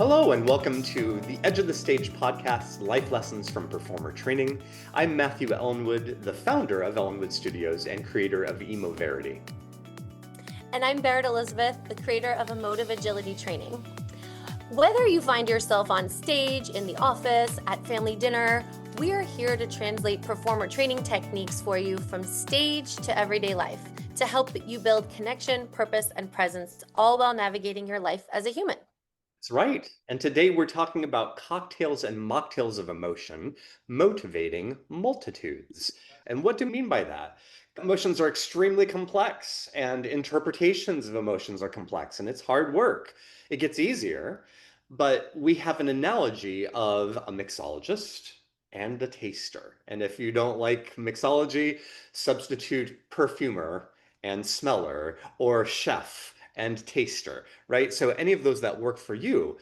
Hello, and welcome to the Edge of the Stage podcast, Life Lessons from Performer Training. I'm Matthew Ellenwood, the founder of Ellenwood Studios and creator of EmoVerity. And I'm Berit Elizabeth, the creator of Emotive Agility Training. Whether you find yourself on stage, in the office, at family dinner, we are here to translate performer training techniques for you from stage to everyday life to help you build connection, purpose, and presence, all while navigating your life as a human. That's right. And today we're talking about cocktails and mocktails of emotion, motivating multitudes. And what do we mean by that? Emotions are extremely complex, and interpretations of emotions are complex, and it's hard work. It gets easier, but we have an analogy of a mixologist and a taster. And if you don't like mixology, substitute perfumer and smeller or chef and taster, right? So any of those that work for you,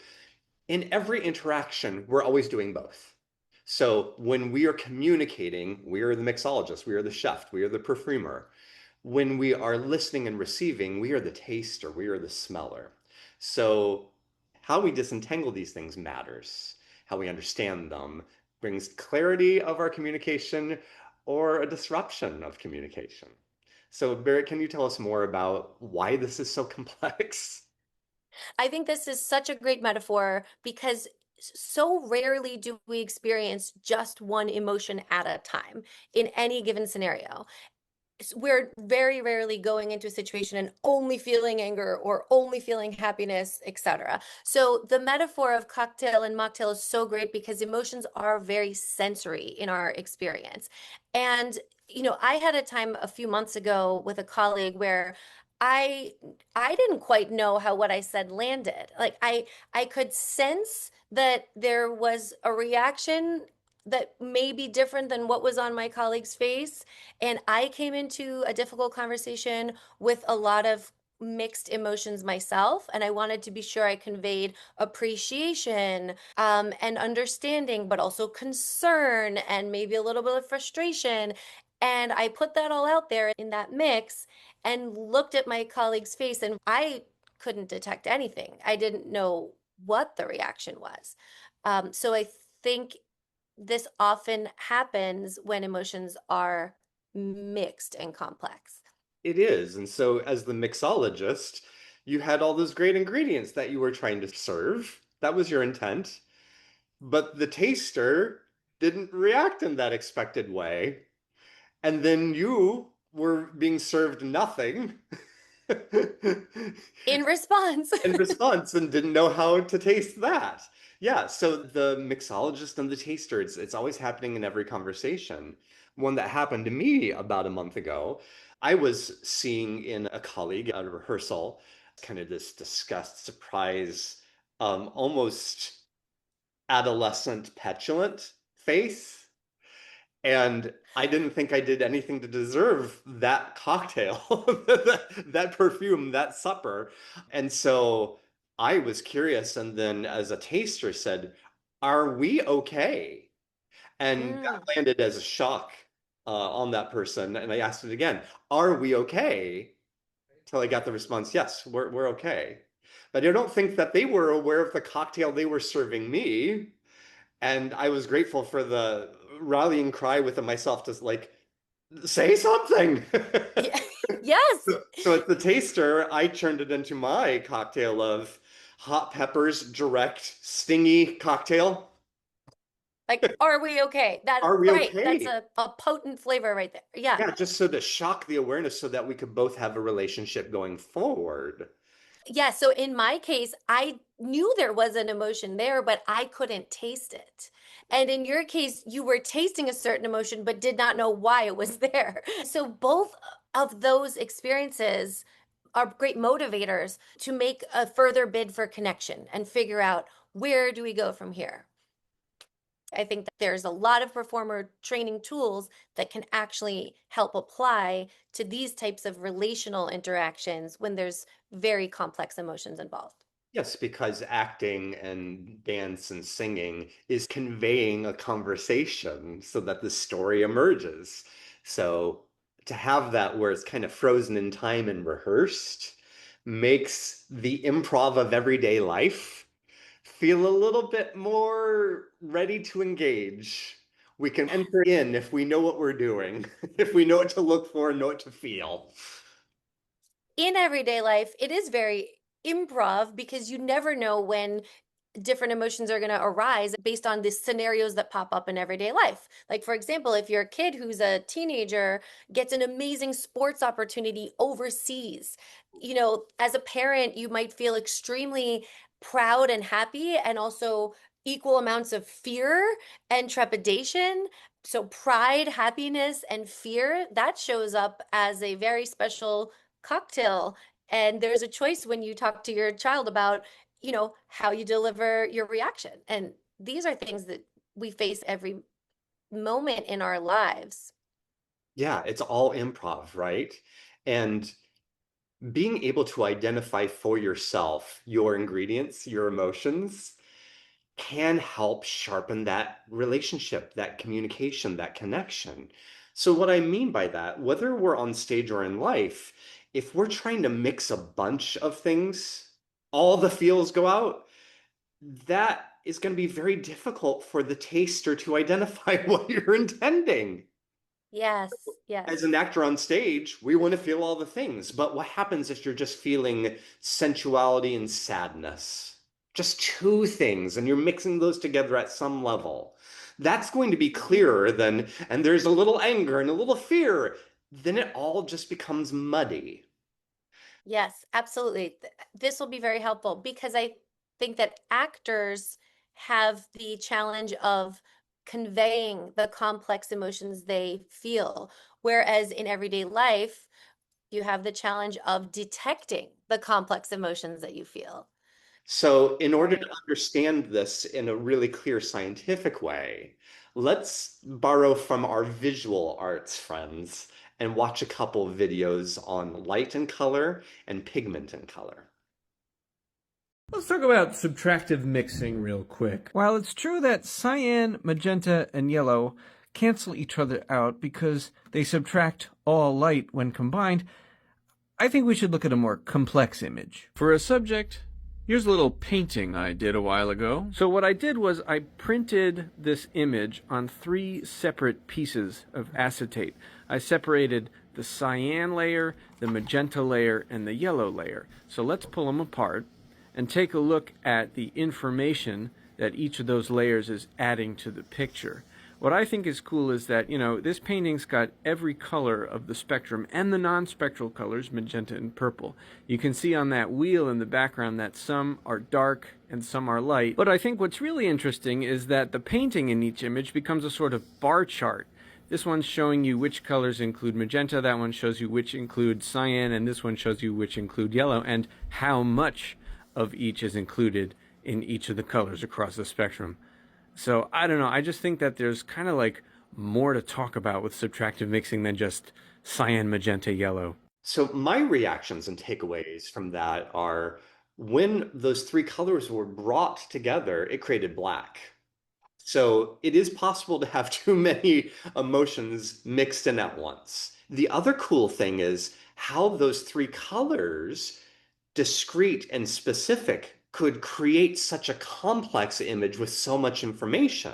in every interaction, we're always doing both. So when we are communicating, we are the mixologist, we are the chef, we are the perfumer. When we are listening and receiving, we are the taster, we are the smeller. So how we disentangle these things matters. How we understand them brings clarity of our communication or a disruption of communication. So, Berit, can you tell us more about why this is so complex? I think this is such a great metaphor because so rarely do we experience just one emotion at a time in any given scenario. We're very rarely going into a situation and only feeling anger or only feeling happiness, etc. So the metaphor of cocktail and mocktail is so great because emotions are very sensory in our experience. And I had a time a few months ago with a colleague where I I didn't quite know how what I said landed. Like I could sense that there was a reaction that may be different than what was on my colleague's face. And I came into a difficult conversation with a lot of mixed emotions myself. And I wanted to be sure I conveyed appreciation and understanding, but also concern and maybe a little bit of frustration. And I put that all out there in that mix and looked at my colleague's face, and I couldn't detect anything. I didn't know what the reaction was. So I think this often happens when emotions are mixed and complex. It is. And so, as the mixologist, you had all those great ingredients that you were trying to serve. That was your intent. But the taster didn't react in that expected way. And then you were being served nothing In response. in response and didn't know how to taste that. Yeah, so the mixologist and the taster, it's always happening in every conversation. One that happened to me about a month ago, I was seeing in a colleague at a rehearsal, kind of this disgust, surprise, almost adolescent, petulant face. And I didn't think I did anything to deserve that cocktail, that perfume, that supper. And so I was curious. And then as a taster said, are we okay? And that Mm. landed as a shock on that person. And I asked it again, are we okay? Until I got the response, yes, we're okay. But I don't think that they were aware of the cocktail they were serving me. And I was grateful for the rallying cry within myself to like say something. Yeah. Yes. So at the taster, I turned it into my cocktail of hot peppers, direct, stingy cocktail. Like, are we okay? Are we Right. That's okay? a potent flavor right there. Yeah. Yeah, just so to shock the awareness so that we could both have a relationship going forward. Yeah. So in my case, I knew there was an emotion there, but I couldn't taste it. And in your case, you were tasting a certain emotion, but did not know why it was there. So both of those experiences are great motivators to make a further bid for connection and figure out where do we go from here. I think that there's a lot of performer training tools that can actually help apply to these types of relational interactions when there's very complex emotions involved. Yes, because acting and dance and singing is conveying a conversation so that the story emerges. So to have that where it's kind of frozen in time and rehearsed makes the improv of everyday life feel a little bit more ready to engage. We can enter in if we know what we're doing, if we know what to look for and know what to feel. In everyday life, it is very improv because you never know when different emotions are going to arise based on the scenarios that pop up in everyday life. Like, for example, if you're a kid who's a teenager, gets an amazing sports opportunity overseas, as a parent, you might feel extremely proud and happy, and also equal amounts of fear and trepidation. So, pride, happiness, and fear, that shows up as a very special cocktail. And there's a choice when you talk to your child about how you deliver your reaction. And these are things that we face every moment in our lives. Yeah, it's all improv, right? And being able to identify for yourself your ingredients, your emotions, can help sharpen that relationship, that communication, that connection. So, what I mean by that, whether we're on stage or in life, if we're trying to mix a bunch of things, all the feels go out, that is going to be very difficult for the taster to identify what you're intending. Yes, As yes. an actor on stage, we want to feel all the things. But what happens if you're just feeling sensuality and sadness? Just two things, and you're mixing those together at some level. That's going to be clearer than, and there's a little anger and a little fear. Then it all just becomes muddy. Yes, absolutely. This will be very helpful because I think that actors have the challenge of conveying the complex emotions they feel, whereas in everyday life, you have the challenge of detecting the complex emotions that you feel. So, in order to Right. understand this in a really clear scientific way, let's borrow from our visual arts friends and watch a couple videos on light and color and pigment and color. Let's talk about subtractive mixing real quick. While it's true that cyan, magenta, and yellow cancel each other out because they subtract all light when combined, I think we should look at a more complex image. For a subject, here's a little painting I did a while ago. So what I did was I printed this image on 3 separate pieces of acetate. I separated the cyan layer, the magenta layer, and the yellow layer. So let's pull them apart and take a look at the information that each of those layers is adding to the picture. What I think is cool is that, this painting's got every color of the spectrum and the non-spectral colors, magenta and purple. You can see on that wheel in the background that some are dark and some are light. But I think what's really interesting is that the painting in each image becomes a sort of bar chart. This one's showing you which colors include magenta, that one shows you which include cyan, and this one shows you which include yellow, and how much of each is included in each of the colors across the spectrum. So I don't know, I just think that there's kind of like more to talk about with subtractive mixing than just cyan, magenta, yellow. So, my reactions and takeaways from that are when those three colors were brought together, it created black. So it is possible to have too many emotions mixed in at once. The other cool thing is how those three colors, discrete and specific, could create such a complex image with so much information.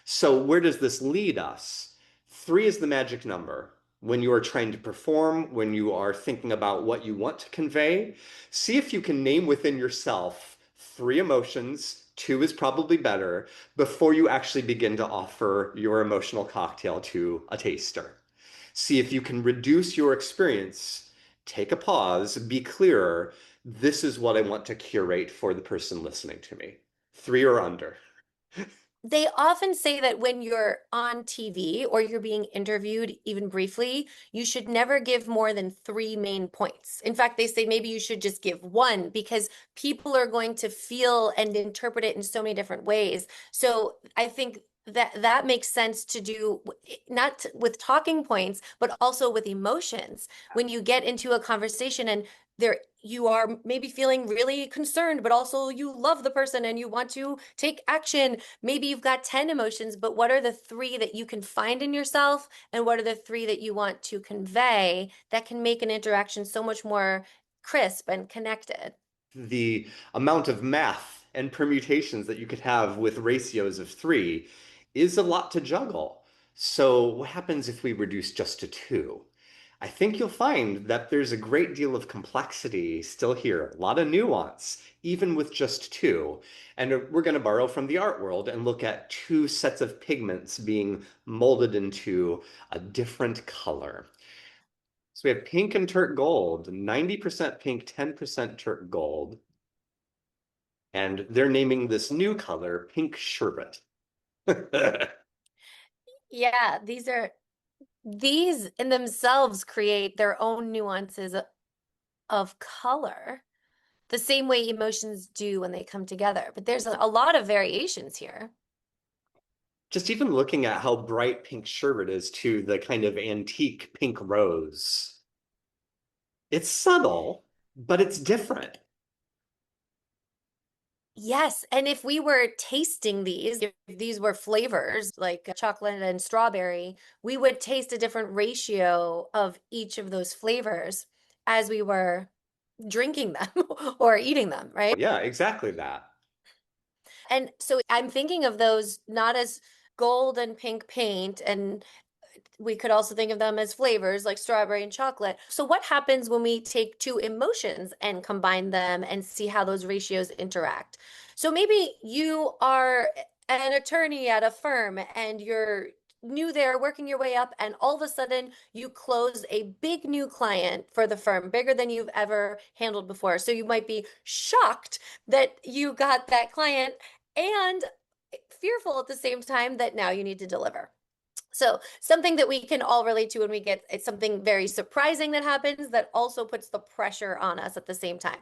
So, where does this lead us? 3 is the magic number. When you are trying to perform, when you are thinking about what you want to convey, see if you can name within yourself 3 emotions. 2 is probably better before you actually begin to offer your emotional cocktail to a taster. See if you can reduce your experience, take a pause, be clearer. This is what I want to curate for the person listening to me. 3 or under. They often say that when you're on TV or you're being interviewed, even briefly, you should never give more than 3 main points. In fact, they say maybe you should just give one because people are going to feel and interpret it in so many different ways. So I think that makes sense to do not with talking points, but also with emotions. When you get into a conversation and there you are maybe feeling really concerned, but also you love the person and you want to take action. Maybe you've got 10 emotions, but what are the 3 that you can find in yourself? And what are the 3 that you want to convey that can make an interaction so much more crisp and connected? The amount of math and permutations that you could have with ratios of 3 is a lot to juggle. So what happens if we reduce just to 2? I think you'll find that there's a great deal of complexity still here, a lot of nuance, even with just 2. And we're going to borrow from the art world and look at 2 sets of pigments being molded into a different color. So we have pink and turk gold, 90% pink, 10% turk gold. And they're naming this new color pink sherbet. Yeah, these in themselves create their own nuances of color, the same way emotions do when they come together. But there's a lot of variations here. Just even looking at how bright pink sherbet is to the kind of antique pink rose. It's subtle, but it's different. Yes, and if we were tasting these, if these were flavors like chocolate and strawberry, we would taste a different ratio of each of those flavors as we were drinking them or eating them, right? Yeah, exactly that. And so I'm thinking of those not as gold and pink paint, and we could also think of them as flavors like strawberry and chocolate. So, what happens when we take two emotions and combine them and see how those ratios interact? So, maybe you are an attorney at a firm and you're new there, working your way up, and all of a sudden you close a big new client for the firm, bigger than you've ever handled before. So, you might be shocked that you got that client and fearful at the same time that now you need to deliver. So something that we can all relate to when we get it's something very surprising that happens that also puts the pressure on us at the same time.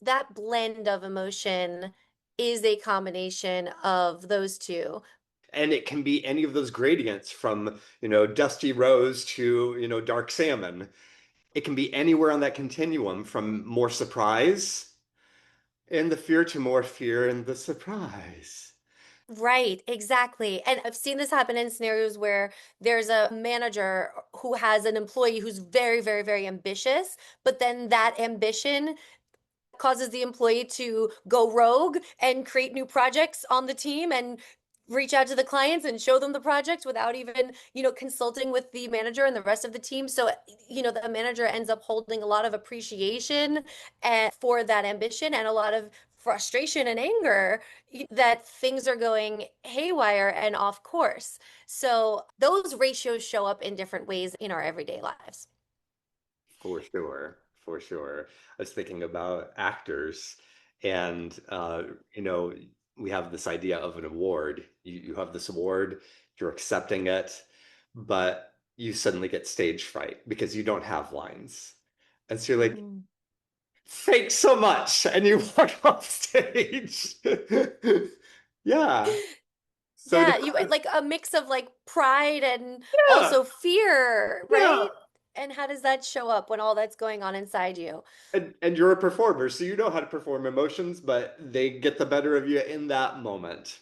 That blend of emotion is a combination of those two. And it can be any of those gradients from, dusty rose to, dark salmon. It can be anywhere on that continuum from more surprise in the fear to more fear in the surprise. Right, exactly. And I've seen this happen in scenarios where there's a manager who has an employee who's very, very, very ambitious, but then that ambition causes the employee to go rogue and create new projects on the team and reach out to the clients and show them the project without even, consulting with the manager and the rest of the team. So, the manager ends up holding a lot of appreciation for that ambition and a lot of frustration and anger that things are going haywire and off course. So those ratios show up in different ways in our everyday lives. For sure, for sure. I was thinking about actors, and we have this idea of an award. You have this award, you're accepting it, but you suddenly get stage fright because you don't have lines. And so you're like, Mm. thanks so much, and you walk off stage. Yeah. So Yeah, you like a mix of like pride and yeah, also fear, yeah. right? And how does that show up when all that's going on inside you? And you're a performer, so you know how to perform emotions, but they get the better of you in that moment.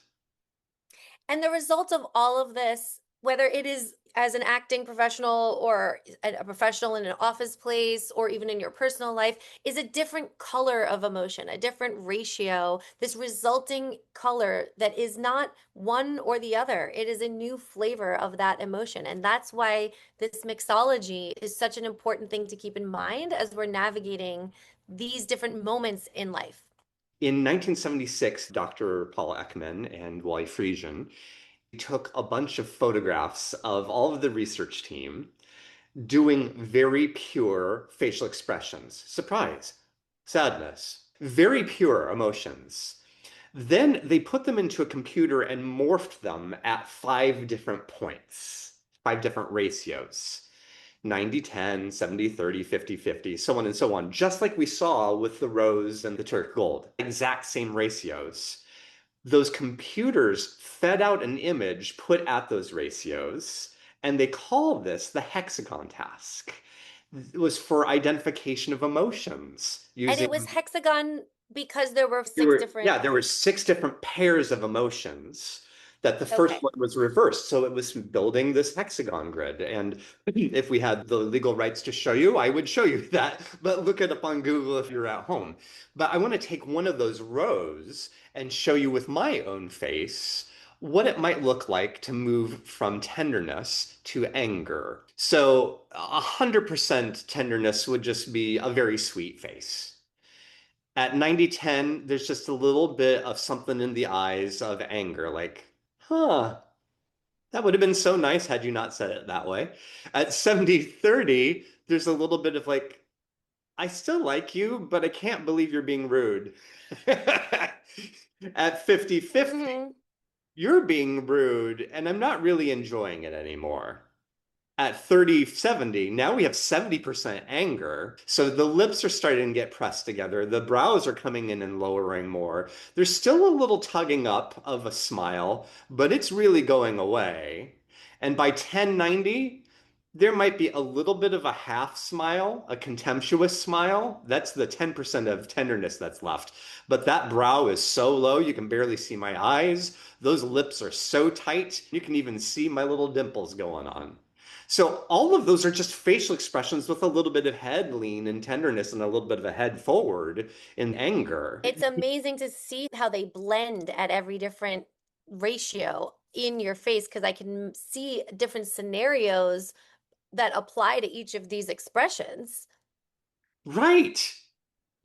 And the result of all of this, whether it is as an acting professional or a professional in an office place or even in your personal life, is a different color of emotion, a different ratio, this resulting color that is not one or the other. It is a new flavor of that emotion. And that's why this mixology is such an important thing to keep in mind as we're navigating these different moments in life. In 1976, Dr. Paul Ekman and Wally Friesian took a bunch of photographs of all of the research team doing very pure facial expressions, surprise, sadness, very pure emotions. Then they put them into a computer and morphed them at 5 different points, 5 different ratios. 90-10, 70-30, 50-50, so on and so on, just like we saw with the rose and the turk gold. Exact same ratios. Those computers fed out an image put at those ratios, and they call this the hexagon task. It was for identification of emotions And using it was hexagon because there were there six were different. yeah, there were 6 different pairs of emotions that the first Okay. one was reversed. So it was building this hexagon grid. And if we had the legal rights to show you, I would show you that. But look it up on Google if you're at home. But I want to take one of those rows and show you with my own face what it might look like to move from tenderness to anger. So 100% tenderness would just be a very sweet face. At 90-10, there's just a little bit of something in the eyes of anger, like, huh, that would have been so nice had you not said it that way. At 70-30, there's a little bit of like, I still like you, but I can't believe you're being rude. At 50-50, Mm-hmm. you're being rude, and I'm not really enjoying it anymore. At 30-70, now we have 70% anger. So the lips are starting to get pressed together. The brows are coming in and lowering more. There's still a little tugging up of a smile, but it's really going away. And by 10-90, there might be a little bit of a half smile, a contemptuous smile. That's the 10% of tenderness that's left. But that brow is so low, you can barely see my eyes. Those lips are so tight, you can even see my little dimples going on. So all of those are just facial expressions with a little bit of head lean and tenderness and a little bit of a head forward in anger. It's amazing to see how they blend at every different ratio in your face because I can see different scenarios that apply to each of these expressions. Right.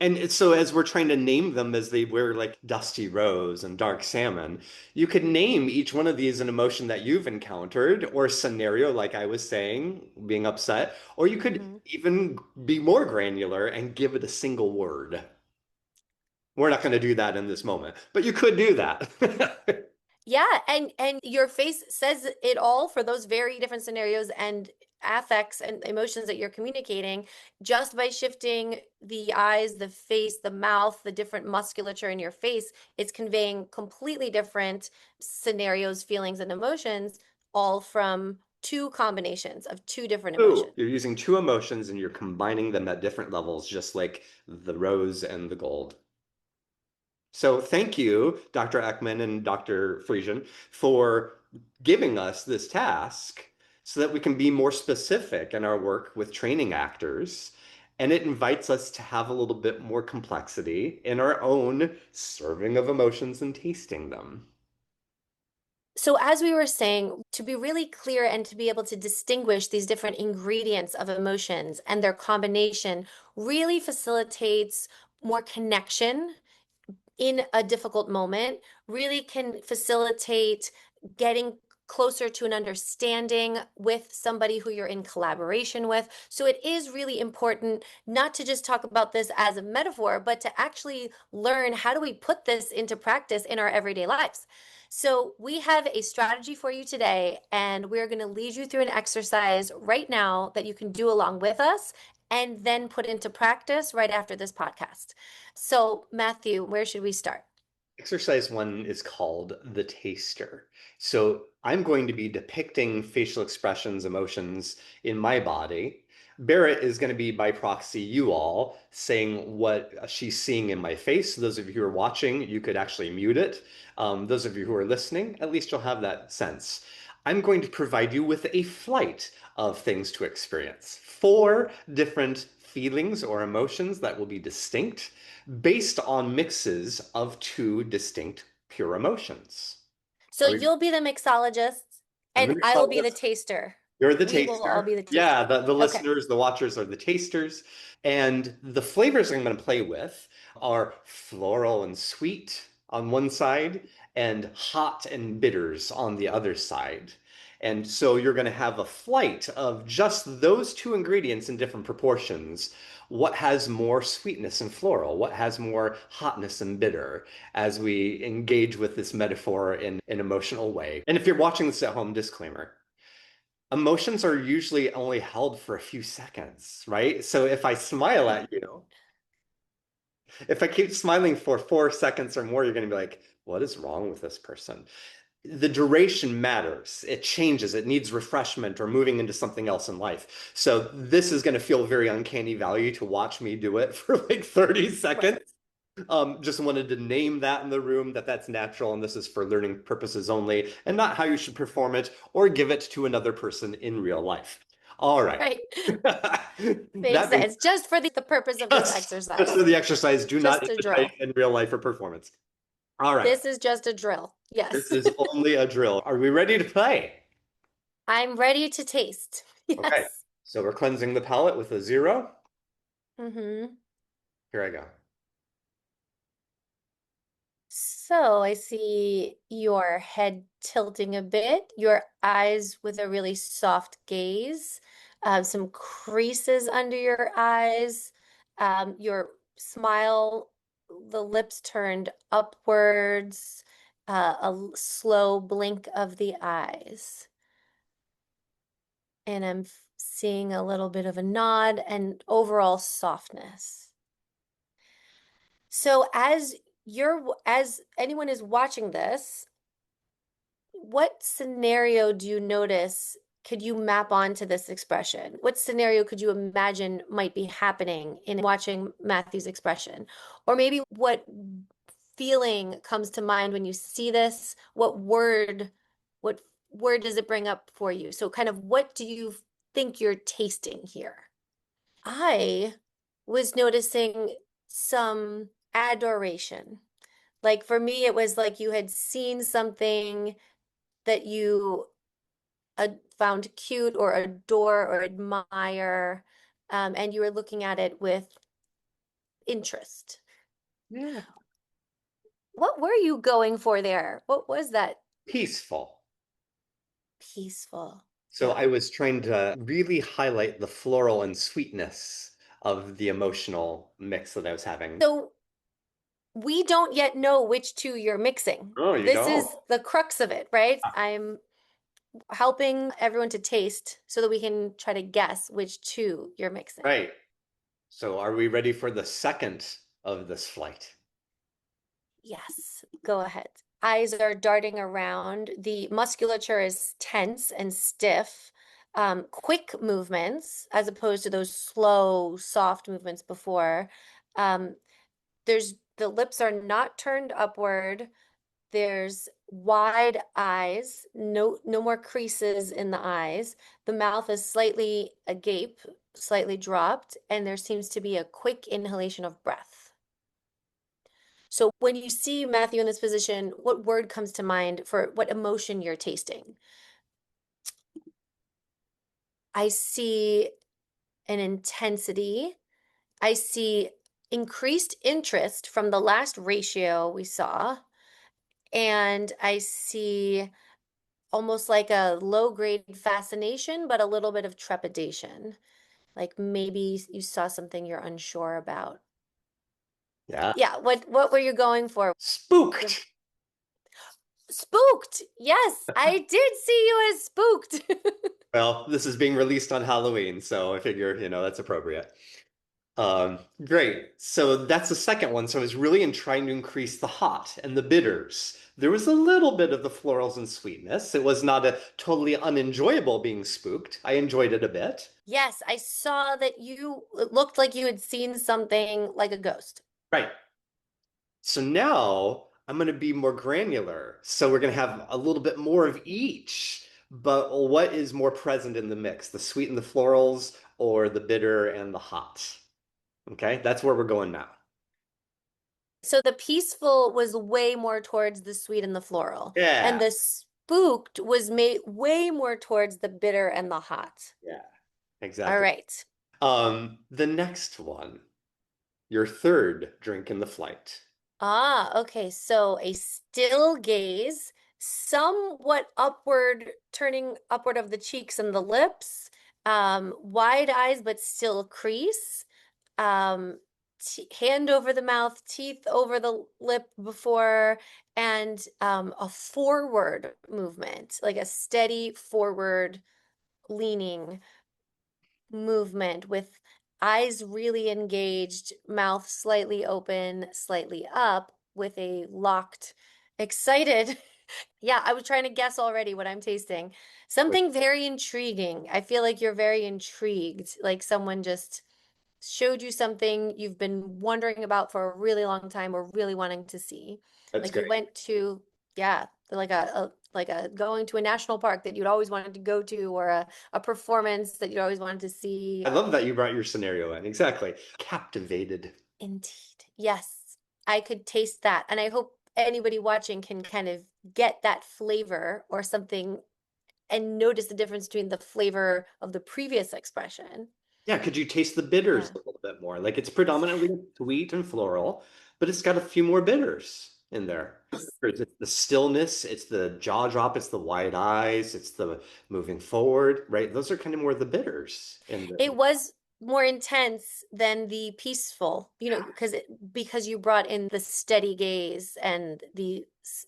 And so as we're trying to name them as they were like dusty rose and dark salmon, you could name each one of these an emotion that you've encountered or a scenario, like I was saying, being upset, or you could Mhm. even be more granular and give it a single word. We're not going to do that in this moment, but you could do that. Yeah, and your face says it all for those very different scenarios and affects and emotions that you're communicating just by shifting the eyes, the face, the mouth, the different musculature in your face. It's conveying completely different scenarios, feelings, and emotions, all from two combinations of two different Ooh, emotions. you're using two emotions and you're combining them at different levels, just like the rose and the gold. So thank you, Dr. Ekman and Dr. Friesian, for giving us this task so that we can be more specific in our work with training actors. And it invites us to have a little bit more complexity in our own serving of emotions and tasting them. So, as we were saying, to be really clear and to be able to distinguish these different ingredients of emotions and their combination really facilitates more connection in a difficult moment, really can facilitate getting closer to an understanding with somebody who you're in collaboration with. So it is really important not to just talk about this as a metaphor, but to actually learn how do we put this into practice in our everyday lives. So we have a strategy for you today, and we're going to lead you through an exercise right now that you can do along with us and then put into practice right after this podcast. So, Matthew, where should we start? Exercise one is called the taster. So I'm going to be depicting facial expressions, emotions in my body. Berit is going to be by proxy you all saying what she's seeing in my face. Those of you who are watching, you could actually mute it. Those of you who are listening, at least you'll have that sense. I'm going to provide you with a flight of things to experience. 4 different feelings or emotions that will be distinct based on mixes of 2 distinct pure emotions. So, you'll be the mixologist I'm the and I will be the mixologist. taster. You're the We will all taster. be the taster. Yeah, the Okay. listeners, the watchers are the tasters. And the flavors I'm going to play with are floral and sweet on one side and hot and bitters on the other side. And so you're going to have a flight of just those 2 ingredients in different proportions. What has more sweetness and floral? What has more hotness and bitter as we engage with this metaphor in an emotional way? And if you're watching this at home, disclaimer. Emotions are usually only held for a few seconds, right? So if I smile at you, if I keep smiling for 4 seconds or more, you're going to be like, what is wrong with this person? The duration matters. It changes. It needs refreshment or moving into something else in life. So this is going to feel very uncanny valley to watch me do it for like 30 Right. seconds. Just wanted to name that in the room that that's natural and this is for learning purposes only and not how you should perform it or give it to another person in real life. All right. Right. Makes That being sense. Just for the purpose of this just for exercise. the exercise, do not Just a imitate drill. in real life or performance. All right. This is just a drill. This Yes. is only a drill. Are we ready to play? I'm ready to taste. Okay. Yes. So we're cleansing the palate with a 0. Mm-hmm. Here I go. So I see your head tilting a bit, your eyes with a really soft gaze, some creases under your eyes, your smile, the lips turned upwards, slow blink of the eyes. And I'm seeing a little bit of a nod and overall softness. So as anyone is watching this, what scenario do you notice could you map onto this expression? What scenario could you imagine might be happening in watching Matthew's expression? Or maybe what feeling comes to mind when you see this? What word does it bring up for you? So kind of what do you think you're tasting here? I was noticing some adoration. Like for me, it was like you had seen something that you found cute or adore or admire, and you were looking at it with interest. Yeah. What were you going for there? What was that? Peaceful. Peaceful. So Yeah. I was trying to really highlight the floral and sweetness of the emotional mix that I was having. So we don't yet know which two you're mixing. Oh, you This don't? is the crux of it, right? I'm helping everyone to taste so that we can try to guess which two you're mixing. Right. So are we ready for the second of this flight? Yes, go ahead. Eyes are darting around. The musculature is tense and stiff. Quick movements as opposed to those slow, soft movements before. Um, the lips are not turned upward. There's wide eyes, no more creases in the eyes. The mouth is slightly agape, slightly dropped, and there seems to be a quick inhalation of breath. So when you see Matthew in this position, what word comes to mind for what emotion you're tasting? I see an intensity. I see increased interest from the last ratio we saw. And I see almost like a low grade fascination, but a little bit of trepidation. Like maybe you saw something you're unsure about. Yeah. Yeah, what were you going for? Spooked. Spooked. Yes, I did see you as spooked. Well, this is being released on Halloween, so I figure, that's appropriate. Great. So that's the second one. So I was really in trying to increase the hot and the bitters. There was a little bit of the florals and sweetness. It was not a totally unenjoyable being spooked. I enjoyed it a bit. Yes, I saw that it looked like you had seen something like a ghost. Right. So now I'm going to be more granular. So we're going to have a little bit more of each. But what is more present in the mix? The sweet and the florals or the bitter and the hot? Okay, that's where we're going now. So the peaceful was way more towards the sweet and the floral. And Yeah. the spooked was made way more towards the bitter and the hot. Yeah, All exactly. right. The next one, your third drink in the flight. Okay. So a still gaze, somewhat upward, turning upward of the cheeks and the lips, wide eyes, but still crease, um, hand over the mouth, teeth over the lip before, and a forward movement, like a steady forward leaning movement with eyes really engaged, mouth slightly open, slightly up, with a locked, excited. Yeah, I was trying to guess already what I'm tasting. Something very intriguing. I feel like you're very intrigued, like someone just showed you something you've been wondering about for a really long time or really wanting to see. That's Like you great. went to, yeah, like a going to a national park that you'd always wanted to go to, or a performance that you'd always wanted to see. I love that you brought your scenario in. Exactly. Captivated. Indeed. Yes, I could taste that. And I hope anybody watching can kind of get that flavor or something and notice the difference between the flavor of the previous expression. Yeah, could you taste the bitters Yeah. a little bit more? Like it's predominantly sweet and floral, but it's got a few more bitters in there. Yes. It's the stillness, it's the jaw drop, it's the wide eyes, it's the moving forward, right? Those are kind of more the bitters in the. It was more intense than the peaceful, because you brought in the steady gaze and the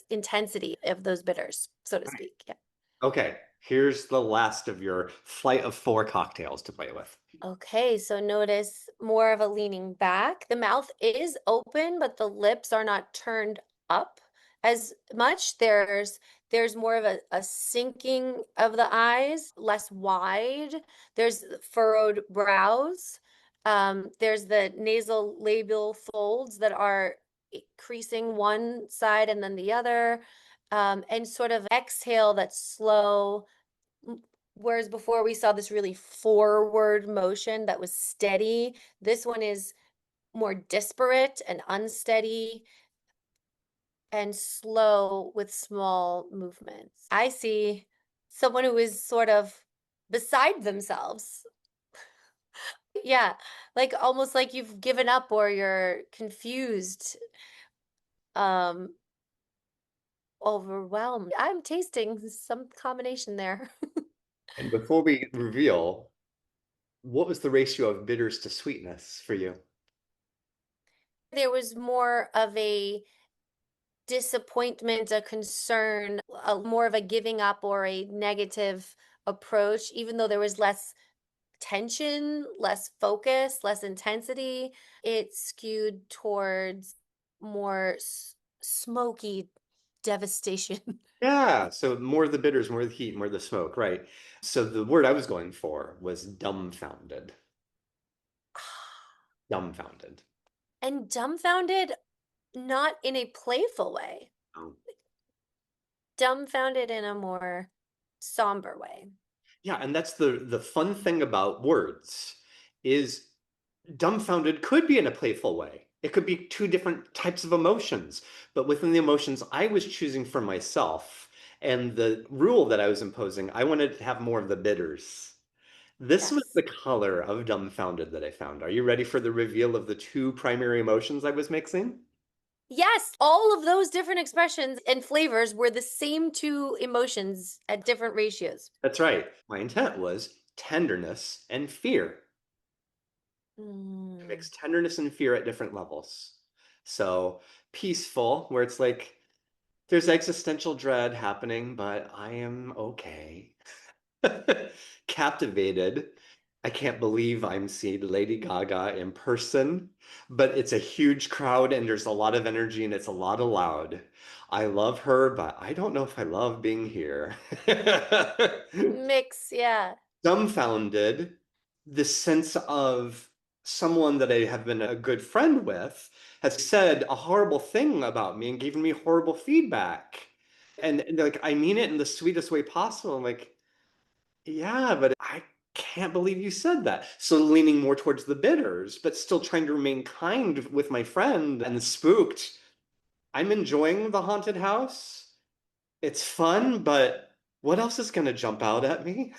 intensity of those bitters, so to speak. Yeah. Okay, here's the last of your flight of four cocktails to play with. Okay, so notice more of a leaning back. The mouth is open, but the lips are not turned up as much. There's more of a sinking of the eyes, less wide. There's furrowed brows. There's the nasal labial folds that are creasing one side and then the other. And sort of exhale that's slow. Whereas before we saw this really forward motion that was steady, this one is more disparate and unsteady and slow with small movements. I see someone who is sort of beside themselves. Yeah, like almost like you've given up or you're confused, um, overwhelmed. I'm tasting some combination there. And before we reveal, what was the ratio of bitters to sweetness for you? There was more of a disappointment, a concern, more of a giving up or a negative approach, even though there was less tension, less focus, less intensity, it skewed towards more smoky devastation. Yeah, so more of the bitters, more of the heat, more of the smoke, right? So the word I was going for was dumbfounded. Dumbfounded. And dumbfounded, not in a playful way, Oh. dumbfounded in a more somber way. Yeah, and that's the fun thing about words is dumbfounded could be in a playful way. It could be two different types of emotions, but within the emotions I was choosing for myself and the rule that I was imposing, I wanted to have more of the bitters. This was Yes. the color of dumbfounded that I found. Are you ready for the reveal of the two primary emotions I was mixing? Yes, all of those different expressions and flavors were the same two emotions at different ratios. That's right. My intent was tenderness and fear. I Mm. mix tenderness and fear at different levels. So peaceful, where it's like there's existential dread happening, but I am okay. Captivated. I can't believe I'm seeing Lady Gaga in person, but it's a huge crowd and there's a lot of energy and it's a lot of loud. I love her, but I don't know if I love being here. Mix, yeah. Dumbfounded, the sense of someone that I have been a good friend with has said a horrible thing about me and given me horrible feedback. And like I mean it in the sweetest way possible. I'm like, yeah, but I can't believe you said that. So leaning more towards the bitters, but still trying to remain kind with my friend and spooked. I'm enjoying the haunted house. It's fun, but what else is going to jump out at me?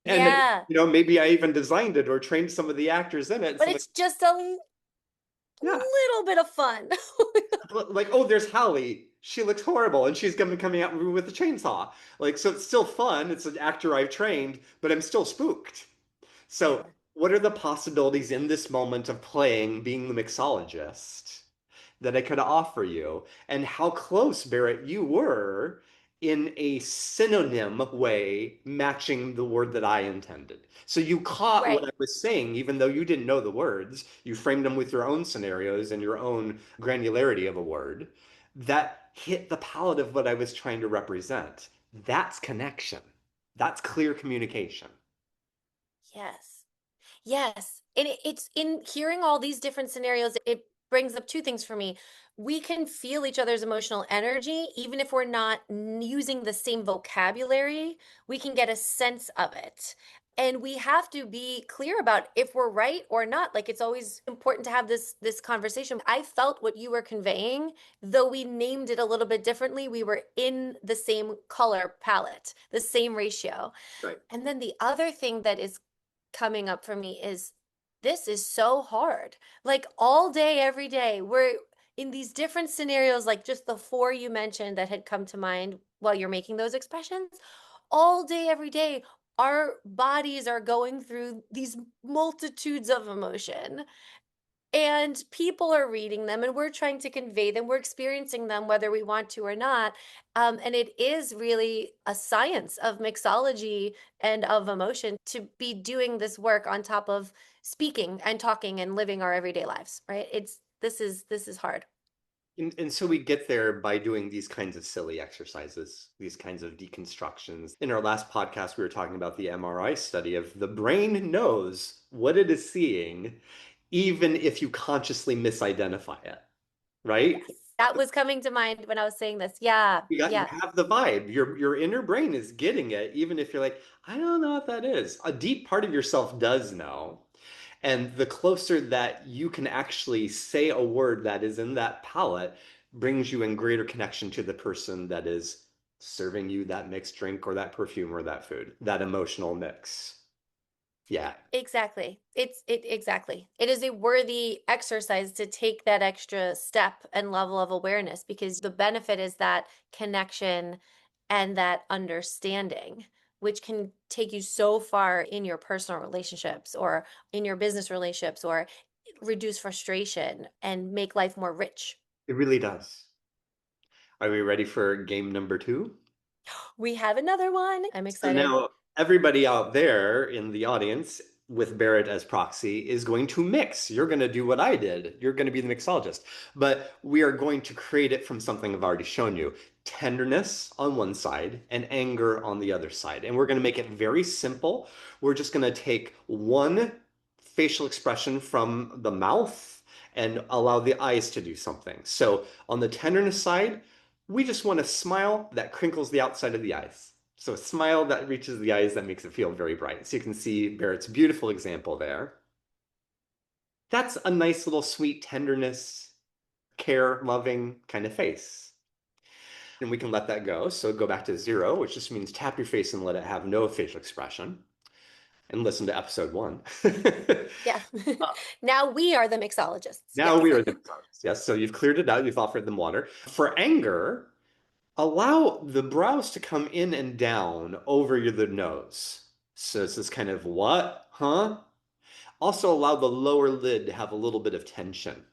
And Yeah. maybe I even designed it or trained some of the actors in it. But So like, it's just a yeah, little bit of fun. like oh, there's Hallie. She looks horrible, and she's gonna be coming at me with a chainsaw. Like, so it's still fun. It's an actor I've trained, but I'm still spooked. So, Yeah. what are the possibilities in this moment of playing, being the mixologist, that I could offer you? And how close, Berit, you were in a synonym way matching the word that I intended. So you caught what Right. I was saying, even though you didn't know the words. You framed them with your own scenarios and your own granularity of a word. That hit the palette of what I was trying to represent. That's connection. That's clear communication. Yes. Yes. And it's in hearing all these different scenarios, it brings up two things for me. We can feel each other's emotional energy, even if we're not using the same vocabulary, we can get a sense of it. And we have to be clear about if we're right or not. Like it's always important to have this conversation. I felt what you were conveying, though we named it a little bit differently. We were in the same color palette, the same ratio. Right. And then the other thing that is coming up for me is this is so hard. Like all day, every day, we're in these different scenarios, like just the four you mentioned that had come to mind while you're making those expressions. All day, every day, our bodies are going through these multitudes of emotion. And people are reading them and we're trying to convey them. We're experiencing them whether we want to or not. And it is really a science of mixology and of emotion to be doing this work on top of speaking and talking and living our everyday lives, right? This is hard. And so we get there by doing these kinds of silly exercises, these kinds of deconstructions. In our last podcast, we were talking about the MRI study of the brain knows what it is seeing, even if you consciously misidentify it, right? Yes. That was coming to mind when I was saying this. Yeah. You Yeah. have the vibe. Your inner brain is getting it, even if you're like, I don't know what that is. A deep part of yourself does know. And the closer that you can actually say a word that is in that palette brings you in greater connection to the person that is serving you that mixed drink or that perfume or that food, that emotional mix. Yeah. Exactly. Exactly. It is a worthy exercise to take that extra step and level of awareness because the benefit is that connection and that understanding, which can take you so far in your personal relationships or in your business relationships or reduce frustration and make life more rich. It really does. Are we ready for game number two? We have another one. I'm So excited. now everybody out there in the audience with Berit as proxy is going to mix. You're going to do what I did. You're going to be the mixologist. But we are going to create it from something I've already shown you. Tenderness on one side and anger on the other side. And we're going to make it very simple. We're just going to take one facial expression from the mouth and allow the eyes to do something. So on the tenderness side, we just want a smile that crinkles the outside of the eyes. So a smile that reaches the eyes that makes it feel very bright. So you can see Barrett's beautiful example there. That's a nice little sweet tenderness, care, loving kind of face. And we can let that go. So go back to 0, which just means tap your face and let it have no facial expression. And listen to episode 1. Yeah. Now we are the mixologists. Now Yes. we are the mixologists. Yes, so you've cleared it out. You've offered them water. For anger, allow the brows to come in and down over the nose. So it's this kind of what? Huh? Also allow the lower lid to have a little bit of tension.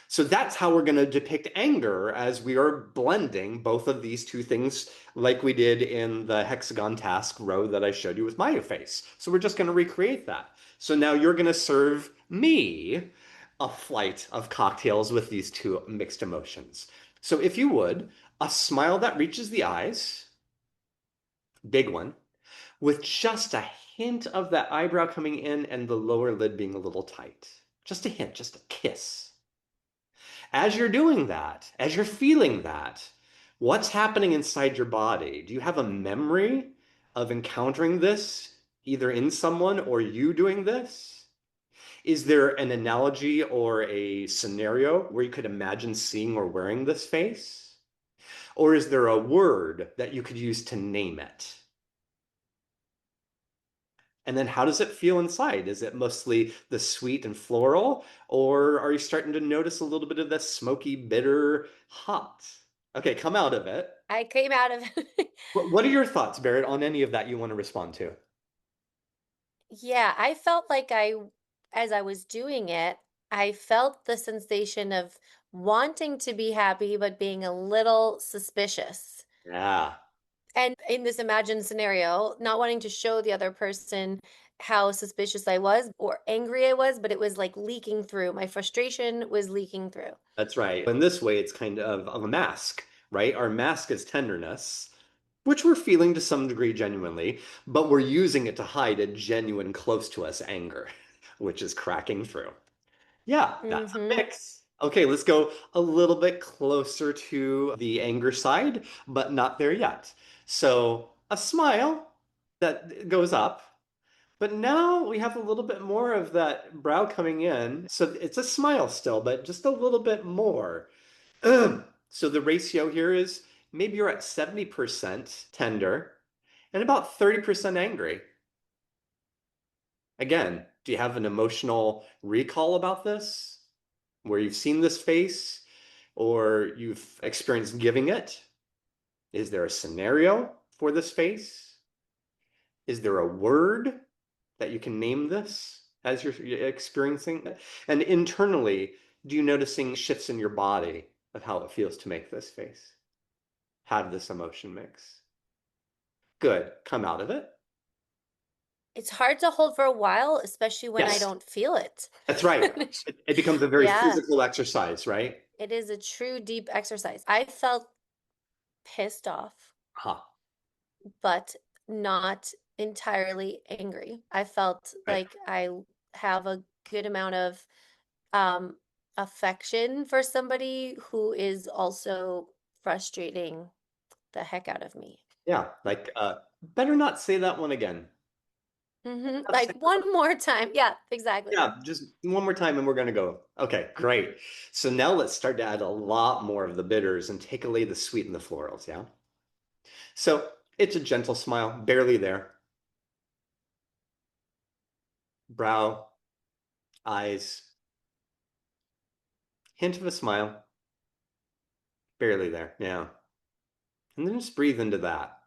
So that's how we're going to depict anger as we are blending both of these two things like we did in the hexagon task row that I showed you with my face. So we're just going to recreate that. So now you're going to serve me a flight of cocktails with these two mixed emotions. So if you would, a smile that reaches the eyes, big one, with just a hint of that eyebrow coming in and the lower lid being a little tight. Just a hint, just a kiss. As you're doing that, as you're feeling that, what's happening inside your body? Do you have a memory of encountering this, either in someone or you doing this? Is there an analogy or a scenario where you could imagine seeing or wearing this face? Or is there a word that you could use to name it? And then how does it feel inside? Is it mostly the sweet and floral, or are you starting to notice a little bit of the smoky, bitter, hot? Okay, come out of it. I came out of What are your thoughts, Barrett, on any of that you want to respond to? Yeah, I felt like as I was doing it, I felt the sensation of wanting to be happy, but being a little suspicious. Yeah, And in this imagined scenario, not wanting to show the other person how suspicious I was or angry I was, but it was like leaking through. My frustration was leaking through. that's right. In this way, it's kind of a mask, right? Our mask is tenderness. which we're feeling to some degree genuinely, but we're using it to hide a genuine close to us anger, which is cracking through. Yeah, that's a Mm-hmm. mix. Okay, let's go a little bit closer to the anger side, but not there yet. So a smile that goes up, but now we have a little bit more of that brow coming in. So it's a smile still, but just a little bit more. So the ratio here is maybe you're at 70% tender and about 30% angry. Again, do you have an emotional recall about this? Where you've seen this face or you've experienced giving it? Is there a scenario for this face? Is there a word that you can name this as you're experiencing it? And internally, do you noticing shifts in your body of how it feels to make this face? Have this emotion mix? Good. Come out of it. It's hard to hold for a while, especially when I Yes, don't feel it. that's right. It becomes a very Yeah, physical exercise, right? it is a true deep exercise. I felt pissed off, Huh. but not entirely angry. I felt Right. like I have a good amount of um affection for somebody who is also frustrating the heck out of me. Yeah. Like, better not say that one again. Not Like say that one. one more time. Yeah, exactly. Yeah, just one more time and we're gonna go. Okay, great. So now let's start to add a lot more of the bitters and take away the sweet and the florals, yeah? So it's a gentle smile, barely there. Brow, eyes, hint of a smile, barely there, yeah. And then just breathe into that.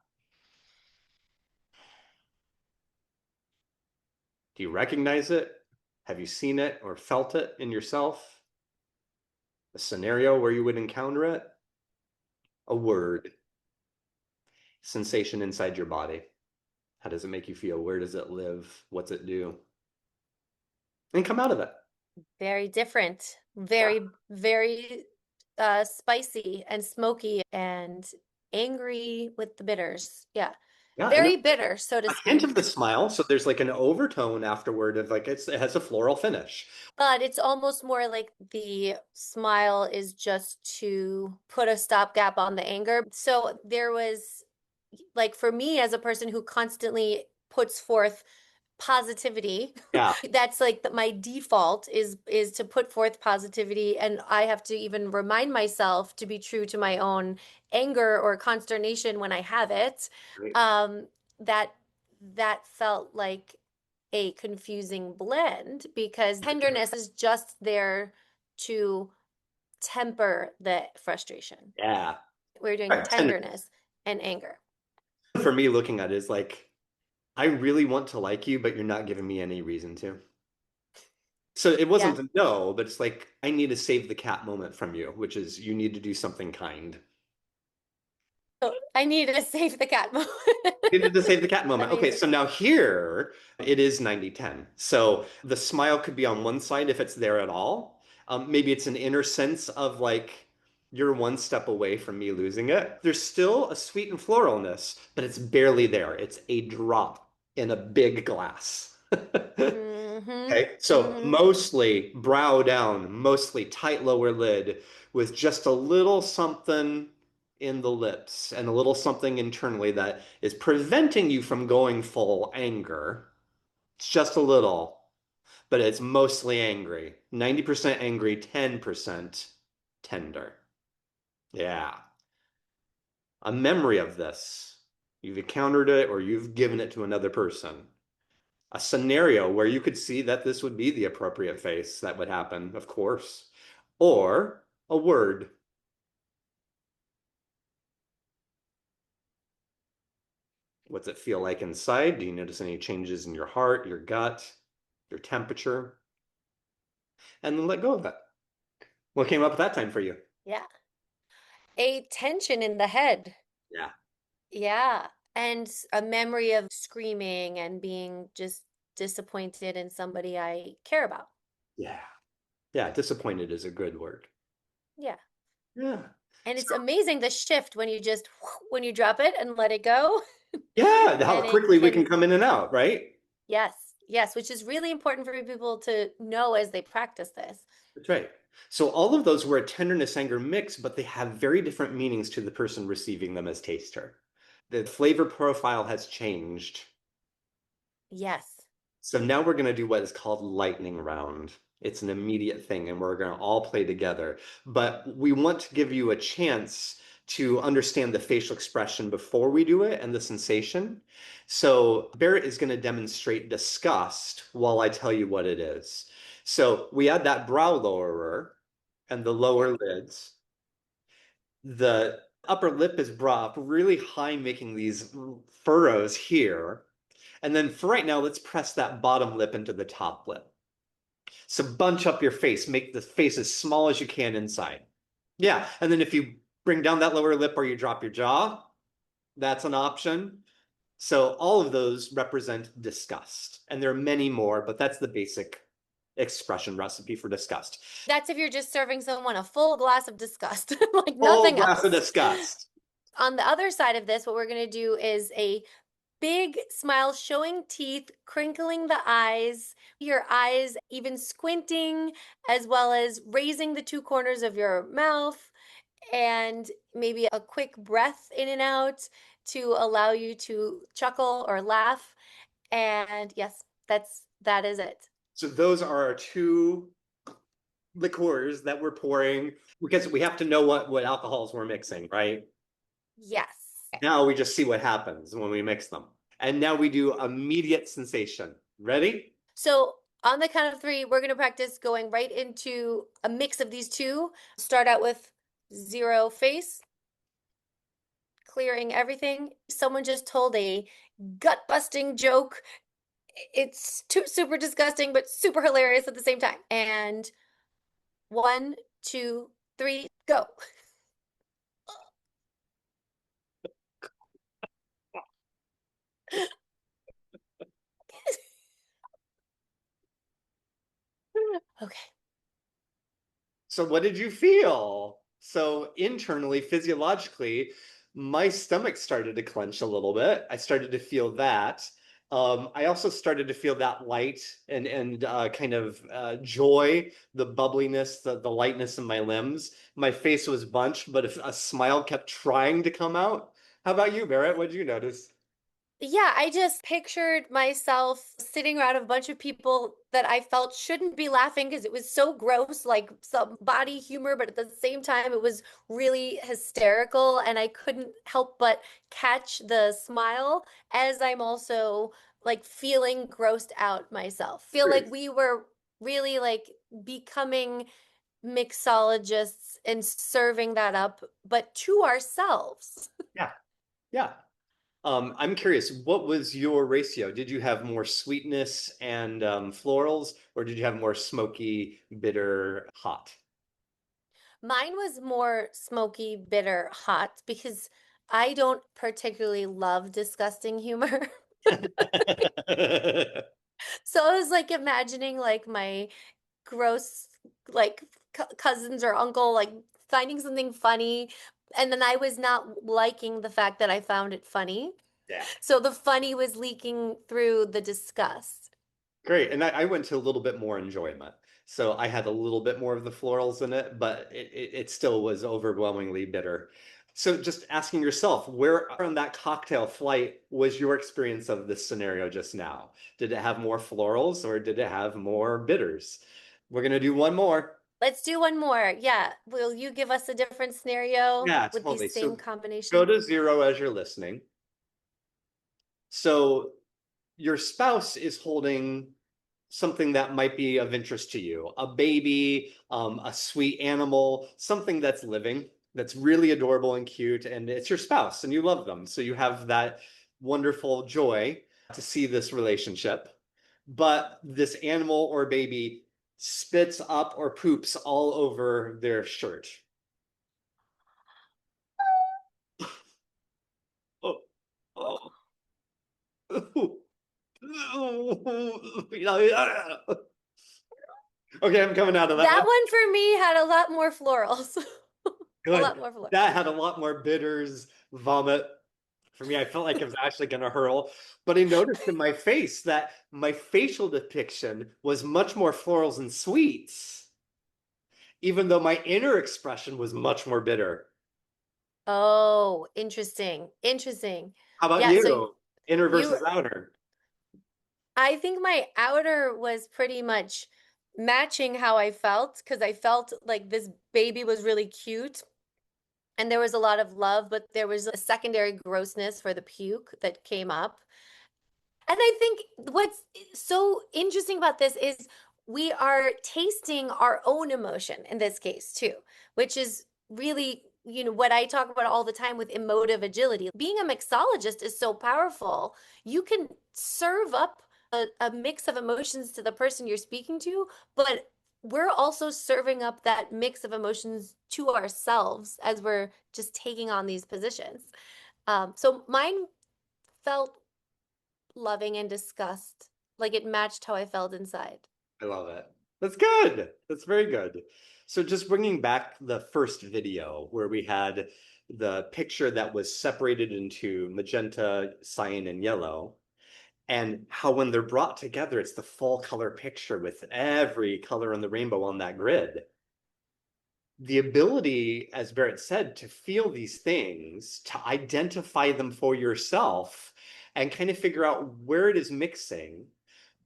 Do you recognize it? Have you seen it or felt it in yourself? A scenario where you would encounter it? A word, sensation inside your body. How does it make you feel? Where does it live? What's it do? And come out of it. Very different. Yeah. Very spicy and smoky and angry with the bitters. Yeah. Yeah, and Very bitter, so to a hint of speak. the smile. So there's like an overtone afterward of like it has a floral finish. But it's almost more like the smile is just to put a stopgap on the anger. So there was, like, for me as a person who constantly puts forth positivity, Yeah, that's like my default is to put forth positivity, and I have to even remind myself to be true to my own anger or consternation when I have it. right. Um, that that felt like a confusing blend because tenderness is just there to temper the frustration. Yeah. We're doing Right. And tenderness and anger. for me, looking at it is like, I really want to like you, but you're not giving me any reason to. So it Yeah. wasn't a no, but it's like, I need to save the cat moment from you, which is you need to do something kind. So I need to save the cat moment. Needed to save the cat moment. Okay, Amazing. so now here it is 90-10. So the smile could be on one side if it's there at all. Maybe it's an inner sense of like you're one step away from me losing it. There's still a sweet and floralness, but it's barely there. It's a drop in a big glass. Mm-hmm. Okay, so Mm-hmm. mostly brow down, mostly tight lower lid with just a little something in the lips and a little something internally that is preventing you from going full anger. It's just a little, but it's mostly angry. 90% angry, 10% tender. Yeah. A memory of this. You've encountered it or you've given it to another person. A scenario where you could see that this would be the appropriate face that would happen, of course. Or a word. What's it feel like inside? Do you notice any changes in your heart, your gut, your temperature? And then let go of it. What came up at that time for you? Yeah. A tension in the head. Yeah. Yeah. And a memory of screaming and being just disappointed in somebody I care about. Yeah. Yeah. Disappointed is a good word. Yeah. Yeah. And it's amazing the shift when you just when you drop it and let it go. Yeah, how And it quickly we can, can come in and out, right? yes, yes, which is really important for people to know as they practice this. That's right. So all of those were a tenderness anger mix, but they have very different meanings to the person receiving them as taster. The flavor profile has changed. Yes. So now we're going to do what is called lightning round. It's an immediate thing, and we're going to all play together. But we want to give you a chance to understand the facial expression before we do it and the sensation. So Berit is going to demonstrate disgust while I tell you what it is. So we add that brow lowerer and the lower lids. The upper lip is brought up really high, making these furrows here. And then for right now, let's press that bottom lip into the top lip. So bunch up your face, make the face as small as you can inside. Yeah, and then if you bring down that lower lip or you drop your jaw, that's an option. So all of those represent disgust. And there are many more, but that's the basic expression recipe for disgust. That's if you're just serving someone a full glass of disgust, like Full nothing glass else. of disgust. On the other side of this, what we're going to do is a big smile, showing teeth, crinkling the eyes, your eyes even squinting, as well as raising the two corners of your mouth, and maybe a quick breath in and out to allow you to chuckle or laugh. And yes, that is it. So those are our two liqueurs that we're pouring because we have to know what alcohols we're mixing, right? Yes. Now we just see what happens when we mix them. And now we do immediate sensation. Ready? So on the count of three, we're going to practice going right into a mix of these two. Start out with zero face, clearing everything. Someone just told a gut busting joke. It's too super disgusting, but super hilarious at the same time. And 1, 2, 3, go. Okay. So what did you feel? So internally, physiologically, my stomach started to clench a little bit. I started to feel that. I also started to feel that light and kind of joy, the bubbliness, the lightness in my limbs. My face was bunched, but if a smile kept trying to come out. How about you, Barrett? What did you notice? Yeah, I just pictured myself sitting around a bunch of people that I felt shouldn't be laughing because it was so gross, like some body humor, but at the same time, it was really hysterical. And I couldn't help but catch the smile as I'm also like feeling grossed out myself. Feel like Great. we were really like becoming mixologists and serving that up, but to ourselves. Yeah, yeah. I'm curious, what was your ratio? Did you have more sweetness and florals, or did you have more smoky, bitter, hot? Mine was more smoky, bitter, hot because I don't particularly love disgusting humor. So I was like imagining like my gross like cousins or uncle like finding something funny, and then I was not liking the fact that I found it funny. Yeah. So the funny was leaking through the disgust. Great. And I went to a little bit more enjoyment. So I had a little bit more of the florals in it, but it still was overwhelmingly bitter. So just asking yourself, where on that cocktail flight was your experience of this scenario just now? Did it have more florals or did it have more bitters? We're going to do one more. Let's do one more. Yeah. Will you give us a different scenario Yeah, with totally. these same So go combinations? to zero as you're listening. So your spouse is holding something that might be of interest to you, a baby, a sweet animal, something that's living, that's really adorable and cute, and it's your spouse and you love them. So you have that wonderful joy to see this relationship. But this animal or baby spits up or poops all over their shirt. Oh, oh. Okay, I'm coming out of that That one. one for me had a lot more florals. A Good. lot more floral. That had a lot more bitters, vomit. For me, I felt like it was actually going to hurl. But I noticed in my face that my facial depiction was much more florals and sweets, even though my inner expression was much more bitter. Oh, interesting. Interesting. How about Yeah, so you? Inner you versus outer? I think my outer was pretty much matching how I felt because I felt like this baby was really cute and there was a lot of love, but there was a secondary grossness for the puke that came up. And I think what's so interesting about this is we are tasting our own emotion in this case too, which is really, what I talk about all the time with emotive agility. Being a mixologist is so powerful. You can serve up a mix of emotions to the person you're speaking to, but we're also serving up that mix of emotions to ourselves as we're just taking on these positions. So mine felt loving and disgust. Like it matched how I felt inside. I love it. That's good. That's very good. So just bringing back the first video where we had the picture that was separated into magenta, cyan, and yellow, and how when they're brought together, it's the full color picture with every color in the rainbow on that grid. The ability, as Berit said, to feel these things, to identify them for yourself, and kind of figure out where it is mixing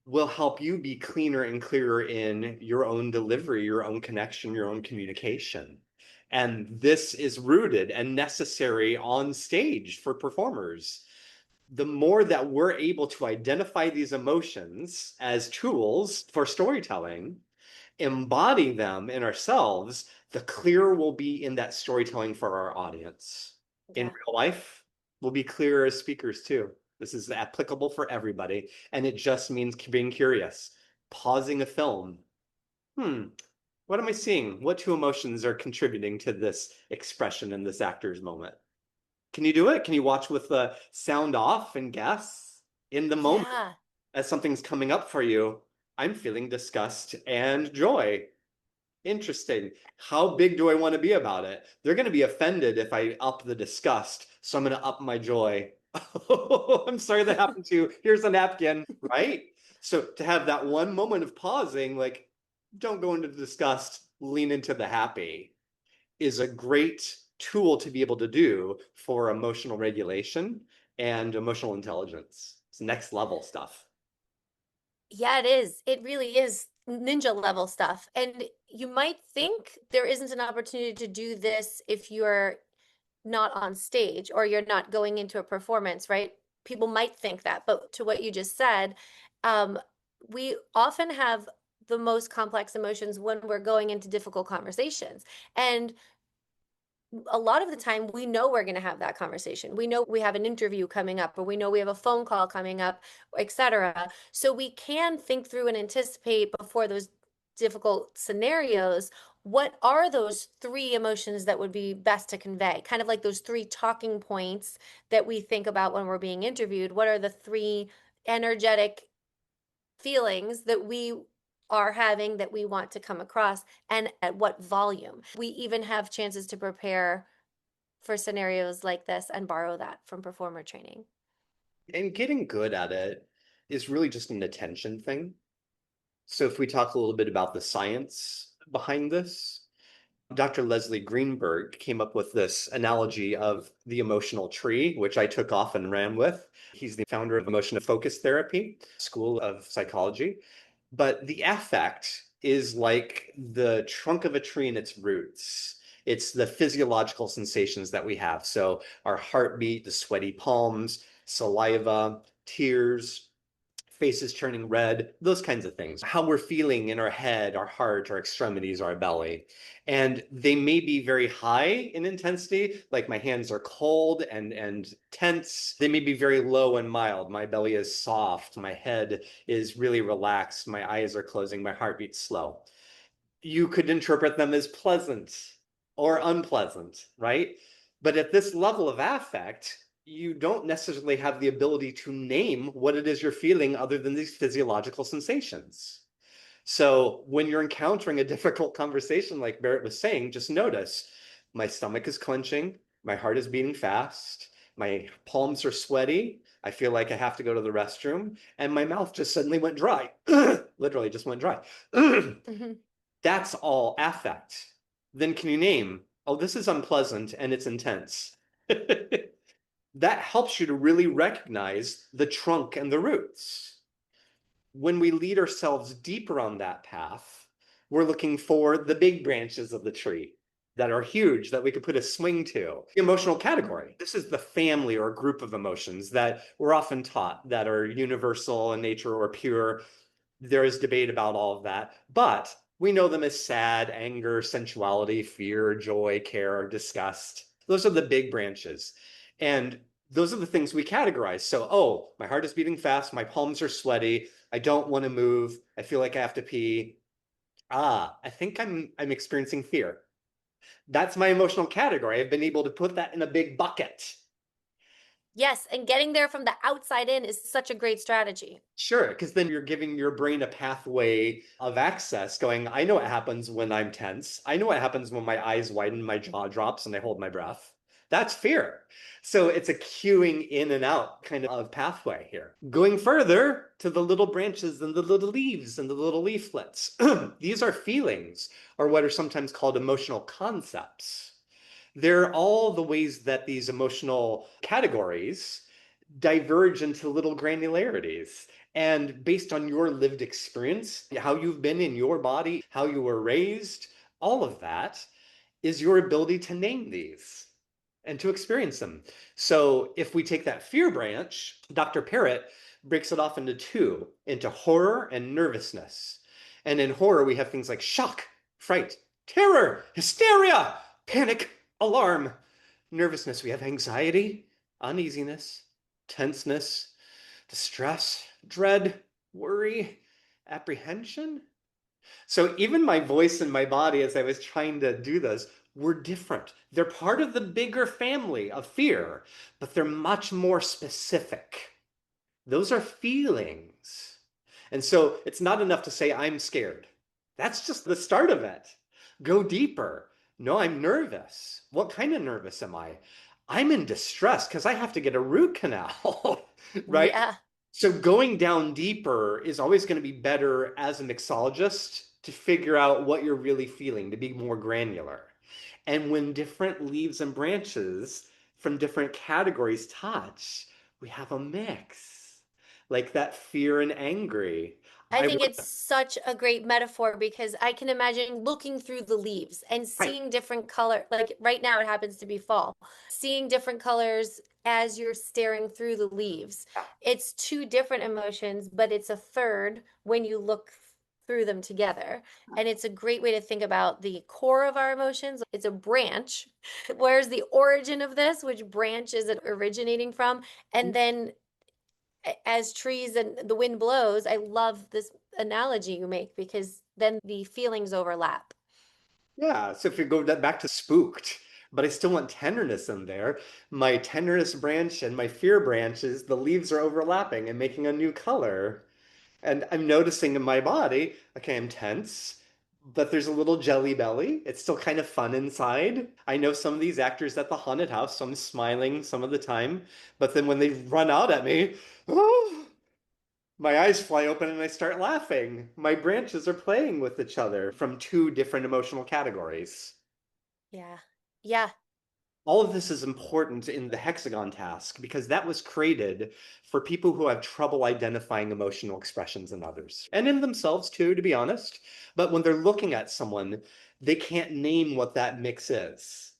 will help you be cleaner and clearer in your own delivery, your own connection, your own communication. And this is rooted and necessary on stage for performers. The more that we're able to identify these emotions as tools for storytelling, embody them in ourselves, the clearer we'll be in that storytelling for our audience. In Yeah. real life, we'll be clearer as speakers too. This is applicable for everybody. And it just means being curious, pausing a film. What am I seeing? What two emotions are contributing to this expression in this actor's moment? Can you do it? Can you watch with the sound off and guess in the moment Yeah. as something's coming up for you? I'm feeling disgust and joy. Interesting. How big do I want to be about it? They're going to be offended if I up the disgust, so I'm going to up my joy. Oh, I'm sorry that happened to you. Here's a napkin, right? So to have that one moment of pausing, like, don't go into the disgust, lean into the happy, is a great tool to be able to do for emotional regulation and emotional intelligence. It's next level stuff. Yeah, it is. It really is ninja level stuff. And you might think there isn't an opportunity to do this if you're not on stage or you're not going into a performance, right? People might think that, but to what you just said, um, we often have the most complex emotions when we're going into difficult conversations. And a lot of the time we know we're going to have that conversation. We know we have an interview coming up, or we know we have a phone call coming up, etc. So we can think through and anticipate before those difficult scenarios, what are those three emotions that would be best to convey? Kind of like those three talking points that we think about when we're being interviewed. What are the three energetic feelings that we are having that we want to come across, and at what volume? We even have chances to prepare for scenarios like this and borrow that from performer training. And getting good at it is really just an attention thing. So if we talk a little bit about the science behind this, Dr. Leslie Greenberg came up with this analogy of the emotional tree, which I took off and ran with. He's the founder of emotional focus therapy, School of Psychology. But the affect is like the trunk of a tree in its roots. It's the physiological sensations that we have. So our heartbeat, the sweaty palms, saliva, tears, faces turning red, those kinds of things. How we're feeling in our head, our heart, our extremities, our belly. And they may be very high in intensity, like my hands are cold and tense. They may be very low and mild. My belly is soft, my head is really relaxed, my eyes are closing, my heartbeat's slow. You could interpret them as pleasant or unpleasant, right? But at this level of affect, you don't necessarily have the ability to name what it is you're feeling other than these physiological sensations. So when you're encountering a difficult conversation, like Berit was saying, just notice, My stomach is clenching. My heart is beating fast. My palms are sweaty. I feel like I have to go to the restroom. And my mouth just suddenly went dry. Literally just went dry. Mhm. That's all affect. Then can you name, oh, this is unpleasant and it's intense. That helps you to really recognize the trunk and the roots. When we lead ourselves deeper on that path, we're looking for the big branches of the tree that are huge that we could put a swing to. The emotional category. This is the family or group of emotions that we're often taught that are universal in nature or pure. There is debate about all of that, but we know them as sad, anger, sensuality, fear, joy, care, disgust. Those are the big branches. And those are the things we categorize. So, oh, my heart is beating fast, my palms are sweaty, I don't want to move, I feel like I have to pee. Ah, I think I'm experiencing fear. That's my emotional category. I've been able to put that in a big bucket. Yes, and getting there from the outside in is such a great strategy. Sure, because then you're giving your brain a pathway of access, going, I know what happens when I'm tense. I know what happens when my eyes widen, my jaw drops, and I hold my breath. That's fear. So it's a cueing in and out kind of pathway here. Going further to the little branches and the little leaves and the little leaflets. These are feelings, or what are sometimes called emotional concepts. They're all the ways that these emotional categories diverge into little granularities. And based on your lived experience, how you've been in your body, how you were raised, all of that is your ability to name these and to experience them. So if we take that fear branch, Dr. Parrott breaks it off into two, into horror and nervousness. And in horror, we have things like shock, fright, terror, hysteria, panic, alarm. Nervousness, we have anxiety, uneasiness, tenseness, distress, dread, worry, apprehension. So even my voice and my body, as I was trying to do this, were different. They're part of the bigger family of fear, but they're much more specific. Those are feelings. And so it's not enough to say, I'm scared. That's just the start of it. Go deeper. No, I'm nervous. What kind of nervous am I? I'm in distress because I have to get a root canal, right? Yeah. So going down deeper is always going to be better as a mixologist to figure out what you're really feeling, to be more granular. And when different leaves and branches from different categories touch, we have a mix, like that fear and angry. I I think wrote it's such a great metaphor because I can imagine looking through the leaves and right. seeing different color. Like right now, it happens to be fall. Seeing different colors as you're staring through the leaves. It's two different emotions, but it's a third when you look through them together. And it's a great way to think about the core of our emotions. It's a branch. Where's the origin of this? Which branch is it originating from? And then as trees and the wind blows, I love this analogy you make because then the feelings overlap. Yeah, so if you go back to spooked, but I still want tenderness in there, my tenderness branch and my fear branches, the leaves are overlapping and making a new color. And I'm noticing in my body, okay, I'm tense, but there's a little jelly belly. It's still kind of fun inside. I know some of these actors at the haunted house, so I'm smiling some of the time. But then when they run out at me, oh, my eyes fly open and I start laughing. My branches are playing with each other from two different emotional categories. Yeah. Yeah. All of this is important in the hexagon task because that was created for people who have trouble identifying emotional expressions in others and in themselves too, to be honest. But when they're looking at someone, they can't name what that mix is.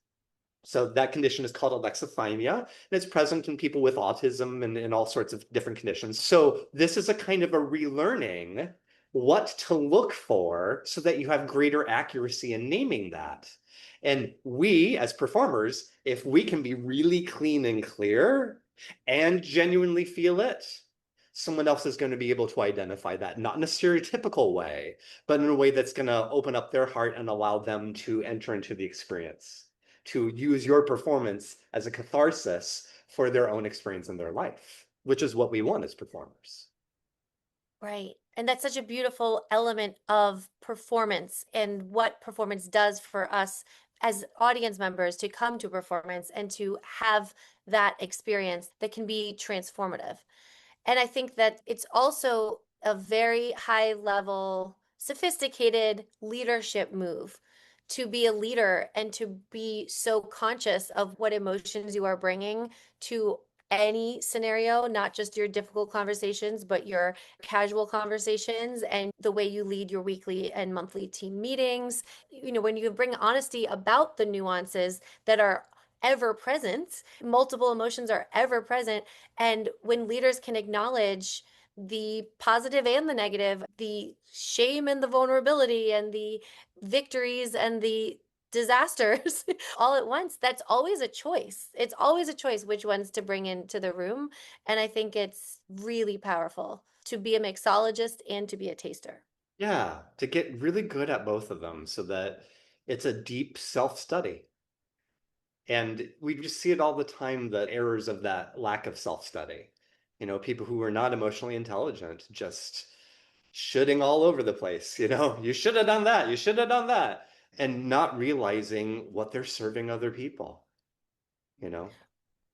So that condition is called alexithymia, and it's present in people with autism and all sorts of different conditions. So this is a kind of a relearning what to look for so that you have greater accuracy in naming that. And we, as performers, if we can be really clean and clear and genuinely feel it, someone else is going to be able to identify that, not in a stereotypical way, but in a way that's going to open up their heart and allow them to enter into the experience, to use your performance as a catharsis for their own experience in their life, which is what we want as performers. Right. And that's such a beautiful element of performance and what performance does for us as audience members to come to a performance and to have that experience that can be transformative. And I think that it's also a very high level, sophisticated leadership move to be a leader and to be so conscious of what emotions you are bringing to any scenario, not just your difficult conversations, but your casual conversations and the way you lead your weekly and monthly team meetings. You know, when you bring honesty about the nuances that are ever present, multiple emotions are ever present. And when leaders can acknowledge the positive and the negative, the shame and the vulnerability, and the victories and the disasters all at once, that's always a choice. It's always a choice which ones to bring into the room. And I think it's really powerful to be a mixologist and to be a taster. Yeah, to get really good at both of them so that it's a deep self-study. And we just see it all the time, the errors of that lack of self-study. You know, people who are not emotionally intelligent just shooting all over the place, you know, you should have done that, you should have done that, and not realizing what they're serving other people, you know?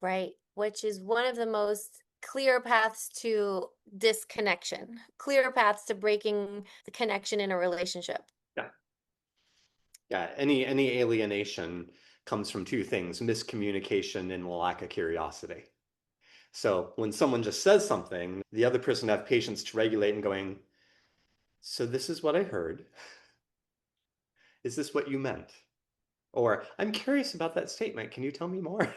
Right, which is one of the most clear paths to disconnection, clear paths to breaking the connection in a relationship. Yeah. Yeah, any alienation comes from two things: miscommunication and lack of curiosity. So when someone just says something, the other person have patience to regulate and going, so this is what I heard. Is this what you meant? Or I'm curious about that statement. Can you tell me more?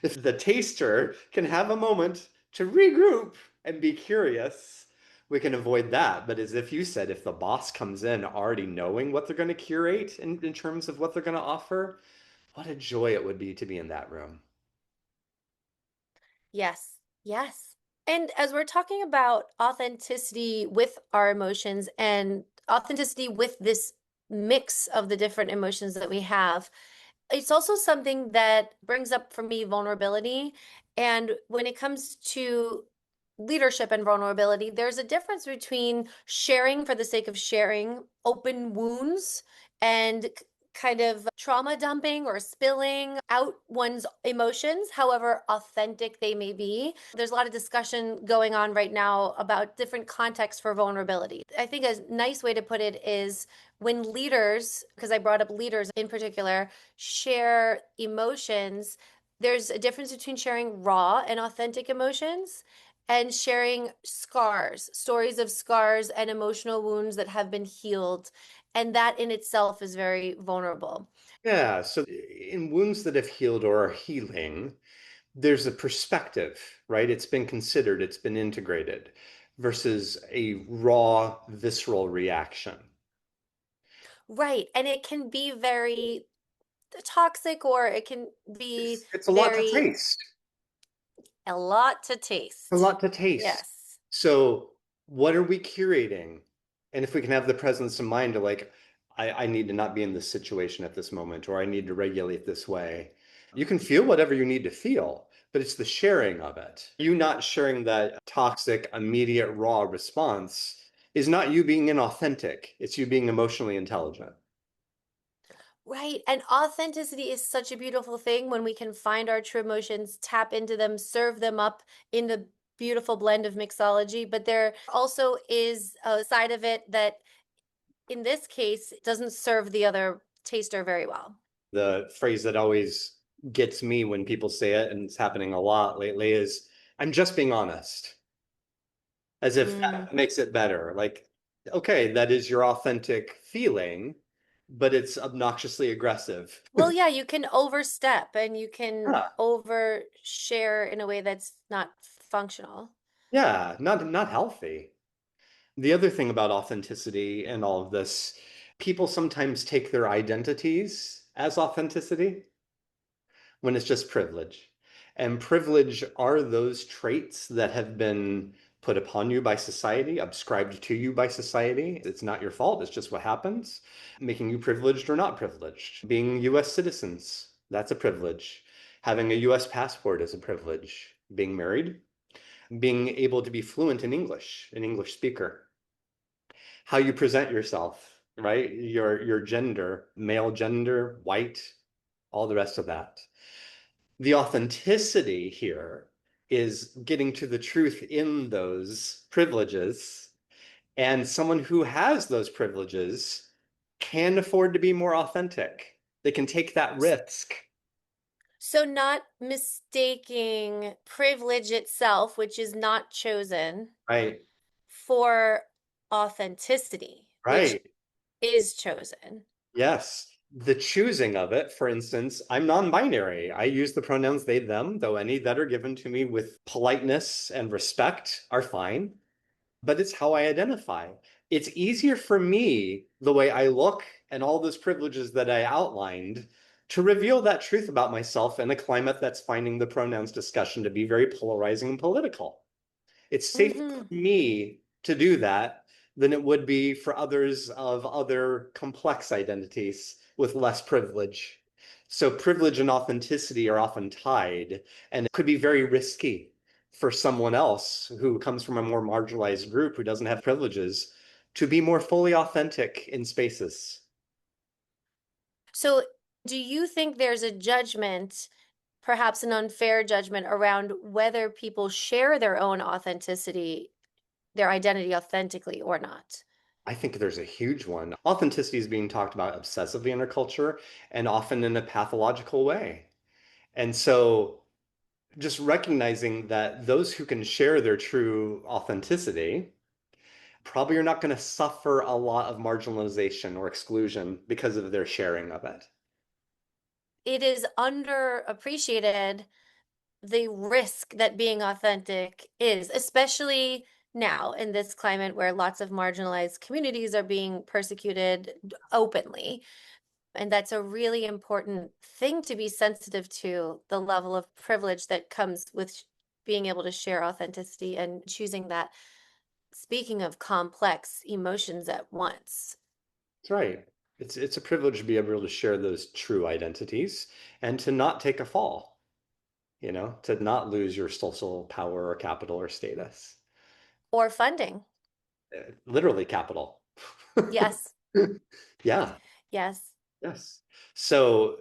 If the taster can have a moment to regroup and be curious, we can avoid that. But as if you said, if the boss comes in already knowing what they're going to curate in terms of what they're going to offer, what a joy it would be to be in that room. Yes, yes. And as we're talking about authenticity with our emotions and authenticity with this mix of the different emotions that we have, it's also something that brings up for me vulnerability. And when it comes to leadership and vulnerability, there's a difference between sharing for the sake of sharing open wounds and kind of trauma dumping or spilling out one's emotions, however authentic they may be. There's a lot of discussion going on right now about different contexts for vulnerability. I think a nice way to put it is when leaders, because I brought up leaders in particular, share emotions, there's a difference between sharing raw and authentic emotions and sharing scars, stories of scars and emotional wounds that have been healed. And that in itself is very vulnerable. Yeah, so in wounds that have healed or are healing, there's a perspective, right? It's been considered, it's been integrated versus a raw, visceral reaction. Right. And it can be very toxic or it can be It's a lot to very, taste. a lot to A taste. lot to taste. Yes. So what are we curating? And if we can have the presence of mind to like, I need to not be in this situation at this moment, or I need to regulate this way. You can feel whatever you need to feel, but it's the sharing of it. You not sharing that toxic, immediate, raw response is not you being inauthentic. It's you being emotionally intelligent. Right. And authenticity is such a beautiful thing when we can find our true emotions, tap into them, serve them up in the beautiful blend of mixology. But there also is a side of it that, in this case, doesn't serve the other taster very well. The phrase that always gets me when people say it, and it's happening a lot lately, is I'm just being honest. As if Mm. that makes it better. Like, okay, that is your authentic feeling, but it's obnoxiously aggressive. Well, yeah, you can overstep and you can Yeah, overshare in a way that's not functional. yeah, not healthy. The other thing about authenticity and all of this, people sometimes take their identities as authenticity when it's just privilege. And privilege are those traits that have been put upon you by society, ascribed to you by society. It's not your fault, it's just what happens. Making you privileged or not privileged. Being US citizens, that's a privilege. Having a US passport is a privilege. Being married, being able to be fluent in English, an English speaker. How you present yourself, right? Your gender, male gender, white, all the rest of that. The authenticity here is getting to the truth in those privileges. And someone who has those privileges can afford to be more authentic. They can take that risk. So not mistaking privilege itself, which is not chosen, Right. for authenticity, which Right. is chosen. Yes. The choosing of it, for instance, I'm non-binary. I use the pronouns they, them, though any that are given to me with politeness and respect are fine. But it's how I identify. It's easier for me, the way I look and all those privileges that I outlined, to reveal that truth about myself in a climate that's finding the pronouns discussion to be very polarizing and political. It's safer Mm-hmm. for me to do that than it would be for others of other complex identities with less privilege. So privilege and authenticity are often tied, and it could be very risky for someone else who comes from a more marginalized group who doesn't have privileges to be more fully authentic in spaces. So do you think there's a judgment, perhaps an unfair judgment, around whether people share their own authenticity, their identity authentically or not? I think there's a huge one. Authenticity is being talked about obsessively in our culture and often in a pathological way. And so just recognizing that those who can share their true authenticity probably are not going to suffer a lot of marginalization or exclusion because of their sharing of it. It is underappreciated the risk that being authentic is, especially now in this climate where lots of marginalized communities are being persecuted openly. And that's a really important thing to be sensitive to, the level of privilege that comes with being able to share authenticity and choosing that. Speaking of complex emotions at once. That's right. It's a privilege to be able to share those true identities and to not take a fall, to not lose your social power or capital or status. Or funding. Literally capital. Yes, Yeah. yes. Yes. So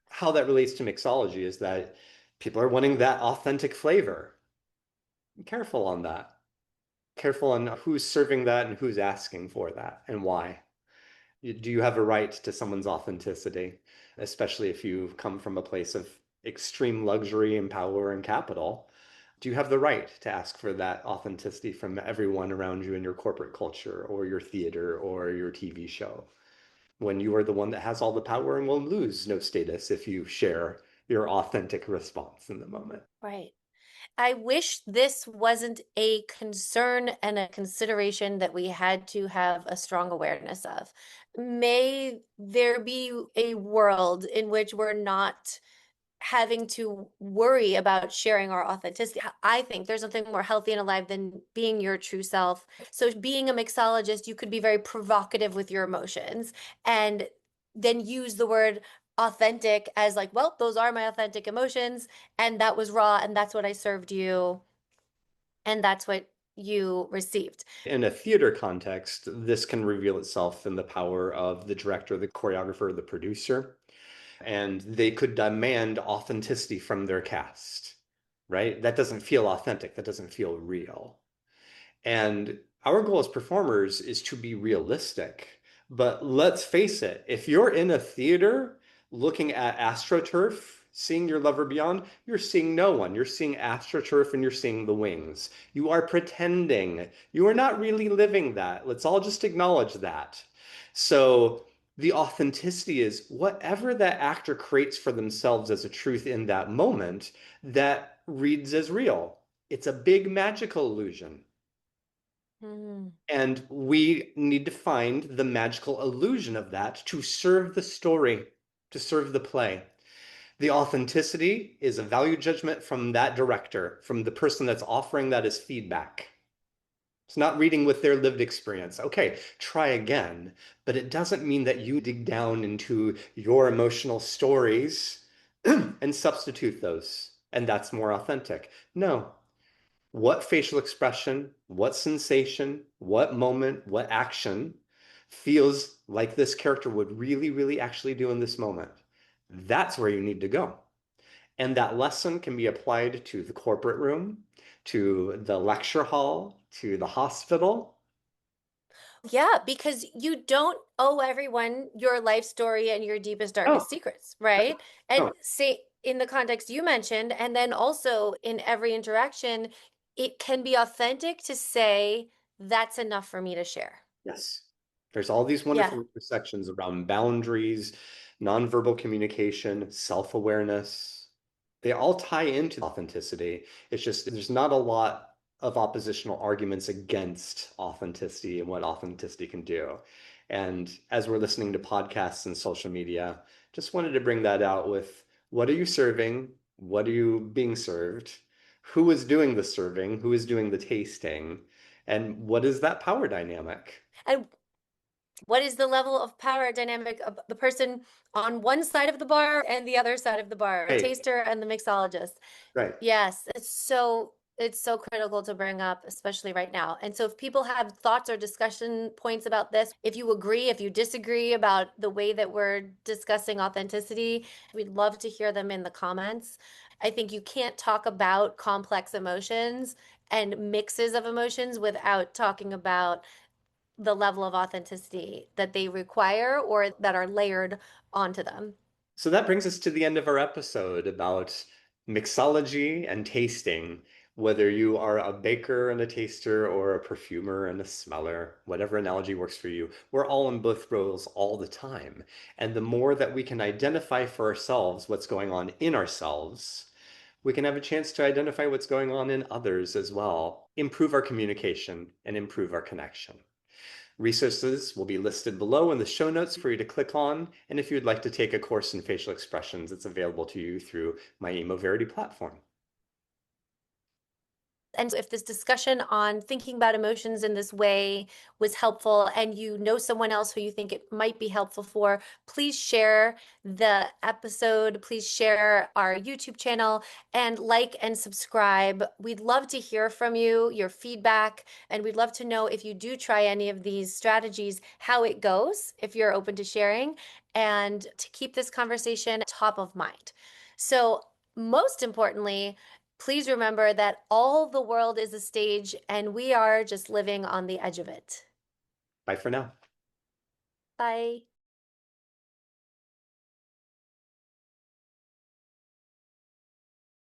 how that relates to mixology is that people are wanting that authentic flavor. Be careful on that. Careful on who's serving that and who's asking for that and why. Do you have a right to someone's authenticity, especially if you come from a place of extreme luxury and power and capital? Do you have the right to ask for that authenticity from everyone around you in your corporate culture or your theater or your TV show? When you are the one that has all the power and will lose no status if you share your authentic response in the moment. Right. I wish this wasn't a concern and a consideration that we had to have a strong awareness of. May there be a world in which we're not having to worry about sharing our authenticity. I think there's nothing more healthy and alive than being your true self. So being a mixologist, you could be very provocative with your emotions and then use the word authentic as like, well, those are my authentic emotions and that was raw and that's what I served you and that's what you received. In a theater context, this can reveal itself in the power of the director, the choreographer, the producer, and they could demand authenticity from their cast, right? That doesn't feel authentic, that doesn't feel real. And our goal as performers is to be realistic. But let's face it, if you're in a theater looking at AstroTurf, seeing your lover beyond, you're seeing no one. You're seeing AstroTurf and you're seeing the wings. You are pretending. You are not really living that. Let's all just acknowledge that. So the authenticity is whatever that actor creates for themselves as a truth in that moment that reads as real. It's a big magical illusion. Mm. And we need to find the magical illusion of that to serve the story, to serve the play. The authenticity is a value judgment from that director, from the person that's offering that as feedback. It's not reading with their lived experience. Okay, try again. But it doesn't mean that you dig down into your emotional stories and substitute those. And that's more authentic. No, what facial expression, what sensation, what moment, what action feels like this character would really, really actually do in this moment. that's where you need to go. And that lesson can be applied to the corporate room, to the lecture hall, to the hospital. Yeah, because you don't owe everyone your life story and your deepest, Oh, darkest secrets, right? And no. say in the context you mentioned, and then also in every interaction, it can be authentic to say, that's enough for me to share. Yes. There's all these Yeah. wonderful intersections around boundaries, nonverbal communication, self-awareness. They all tie into authenticity. It's just there's not a lot of oppositional arguments against authenticity and what authenticity can do. And as we're listening to podcasts and social media, just wanted to bring that out with what are you serving? What are you being served? Who is doing the serving? Who is doing the tasting? And what is that power dynamic? And what is the level of power dynamic of the person on one side of the bar and the other side of the bar, the Right, taster and the mixologist? right. Yes, it's so critical to bring up, especially right now. And so if people have thoughts or discussion points about this, if you agree, if you disagree about the way that we're discussing authenticity, we'd love to hear them in the comments. I think you can't talk about complex emotions and mixes of emotions without talking about the level of authenticity that they require or that are layered onto them. So that brings us to the end of our episode about mixology and tasting. Whether you are a baker and a taster or a perfumer and a smeller, whatever analogy works for you, we're all in both roles all the time. And the more that we can identify for ourselves what's going on in ourselves, we can have a chance to identify what's going on in others as well, improve our communication and improve our connection. Resources will be listed below in the show notes for you to click on. And if you'd like to take a course in facial expressions, it's available to you through my EmoVerity platform. And if this discussion on thinking about emotions in this way was helpful and you know someone else who you think it might be helpful for, please share the episode. Please share our YouTube channel and like and subscribe. We'd love to hear from you, your feedback, and we'd love to know if you do try any of these strategies, how it goes, if you're open to sharing, and to keep this conversation top of mind. So, most importantly, please remember that all the world is a stage and we are just living on the edge of it. Bye for now. Bye.